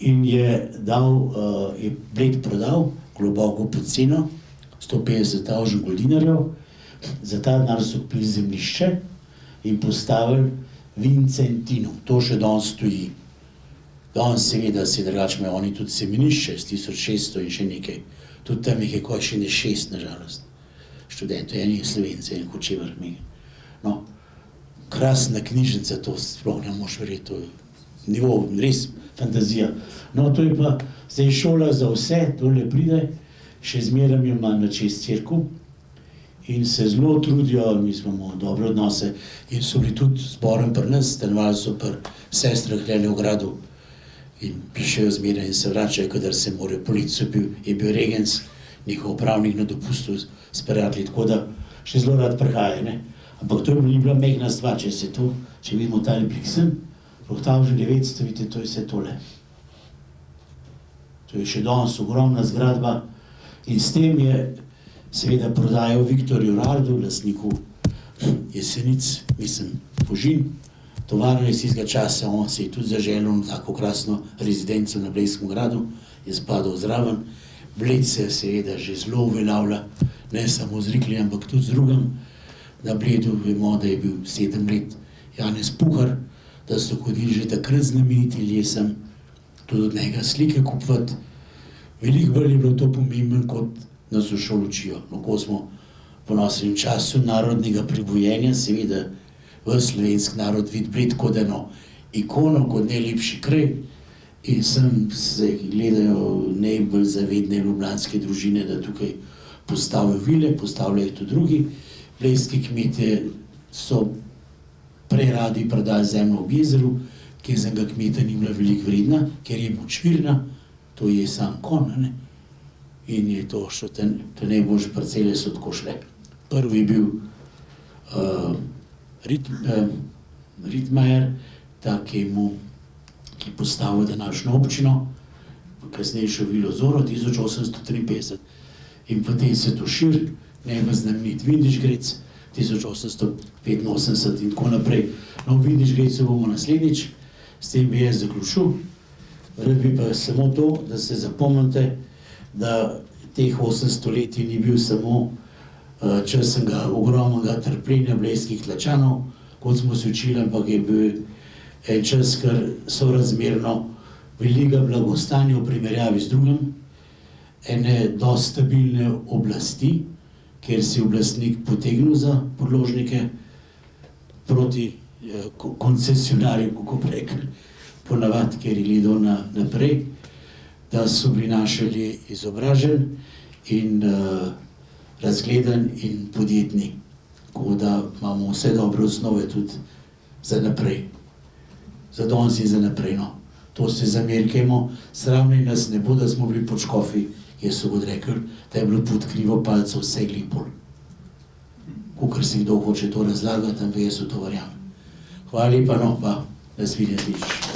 In je Bled prodal globoko pod ceno, 150.000 goldinarjev, za ta denar so kupili zemljišče in postavili Vincentinum. To še danes stoji. Danes seveda se drugače imajo oni tudi semenišče s 1600 in še nekaj. Tudi tam jih je kaj še ne 6, nažalost. Študentov, enih Slovencev in Kočevar. No, krasna knjižnica, to sploh ne moš verjeti, to je nivo, res fantazija. No, to je pa zdaj šola za vse, tole pride, še zmeraj ima na čez cerkev in se zelo trudijo, mi smo dobre odnose in so bili tudi zborom pri nas, stanovali so pri sestrah Lene v gradu in pišejo zmeraj in se vračajo, kadar se morajo. Policijo je bil regens, njihov upravnik na dopustu s prijatelji, tako da še zelo rad prihaja, ne. Ampak to ni bila mehna stvar, če vidimo tale Brixen, Rohtavžen 900, vidite, to je vse tole. To je še danes ogromna zgradba in s tem je seveda prodajo Viktorju Rardu, lastniku Jesenic, mislim, Fužin, tovarno iz tistega časa, on se je tudi zaželil na tako krasno rezidenco na Blejskem gradu, je spadal zraven. Bled se seveda že zelo uveljavlja, ne samo z Rikli, ampak tudi z drugim. Na Bledu vemo, da je bil 7 let Janez Puhar, da so hodili že takrat znameniti lesem, tudi od njega slike kupovati. Veliko bolj je bilo to pomembno, kot nas v šolo učijo. No, ko smo v ponosnem času narodnega pribojenja, seveda v slovenski narod vidi Bled kot eno ikono, kot najlepši kraj. In sem se gledajo najbolj zavedne ljubljanske družine, da tukaj postavijo vile, postavljajo tudi drugi. Blejski kmetje so prej radi prodali zemljo ob jezeru, ker za kmeta ni bila veliko vredna, ker je močvirna, to je sam kon, ne? In je to še te najboljše parcele so tako šle. Prvi je bil Ritmajer, ta, ki je postavil današnjo občino, kasnejšo Vilo Zoro 1853. In potem se to širi, najbolj znamenit Vindišgrec 1885 in tako naprej. No, v Vindišgrecu bomo naslednjič, s tem bi jaz zaključil. Rad bi pa samo to, da se zapomnite, da teh 800 leti ni bil samo čas ogromnega trpljenja blejskih Tlačanov, kot smo se učili, ampak je bil en čas, kar sorazmerno velikega blagostanja v primerjavi z drugim, ene dosti stabilne oblasti, kjer si oblastnik potegnil za podložnike proti koncesionarju, kako bi rekli, ponavadi, ker je gledal naprej, da so bili naši ljudje izobraženi in razgledani in podjetni. Tako da imamo vse dobre osnove tudi za naprej. Za danes in za naprej, no. To se zamerkajmo, sramni nas ne bo, da smo bili pod škofi, jaz so god rekel, da je bilo pod krivo palco vse glipol. Kakor si kdo hoče to razlagati, ampak jaz v to verjamem. Hvala lepa, no, pa nasvidenje slišiš.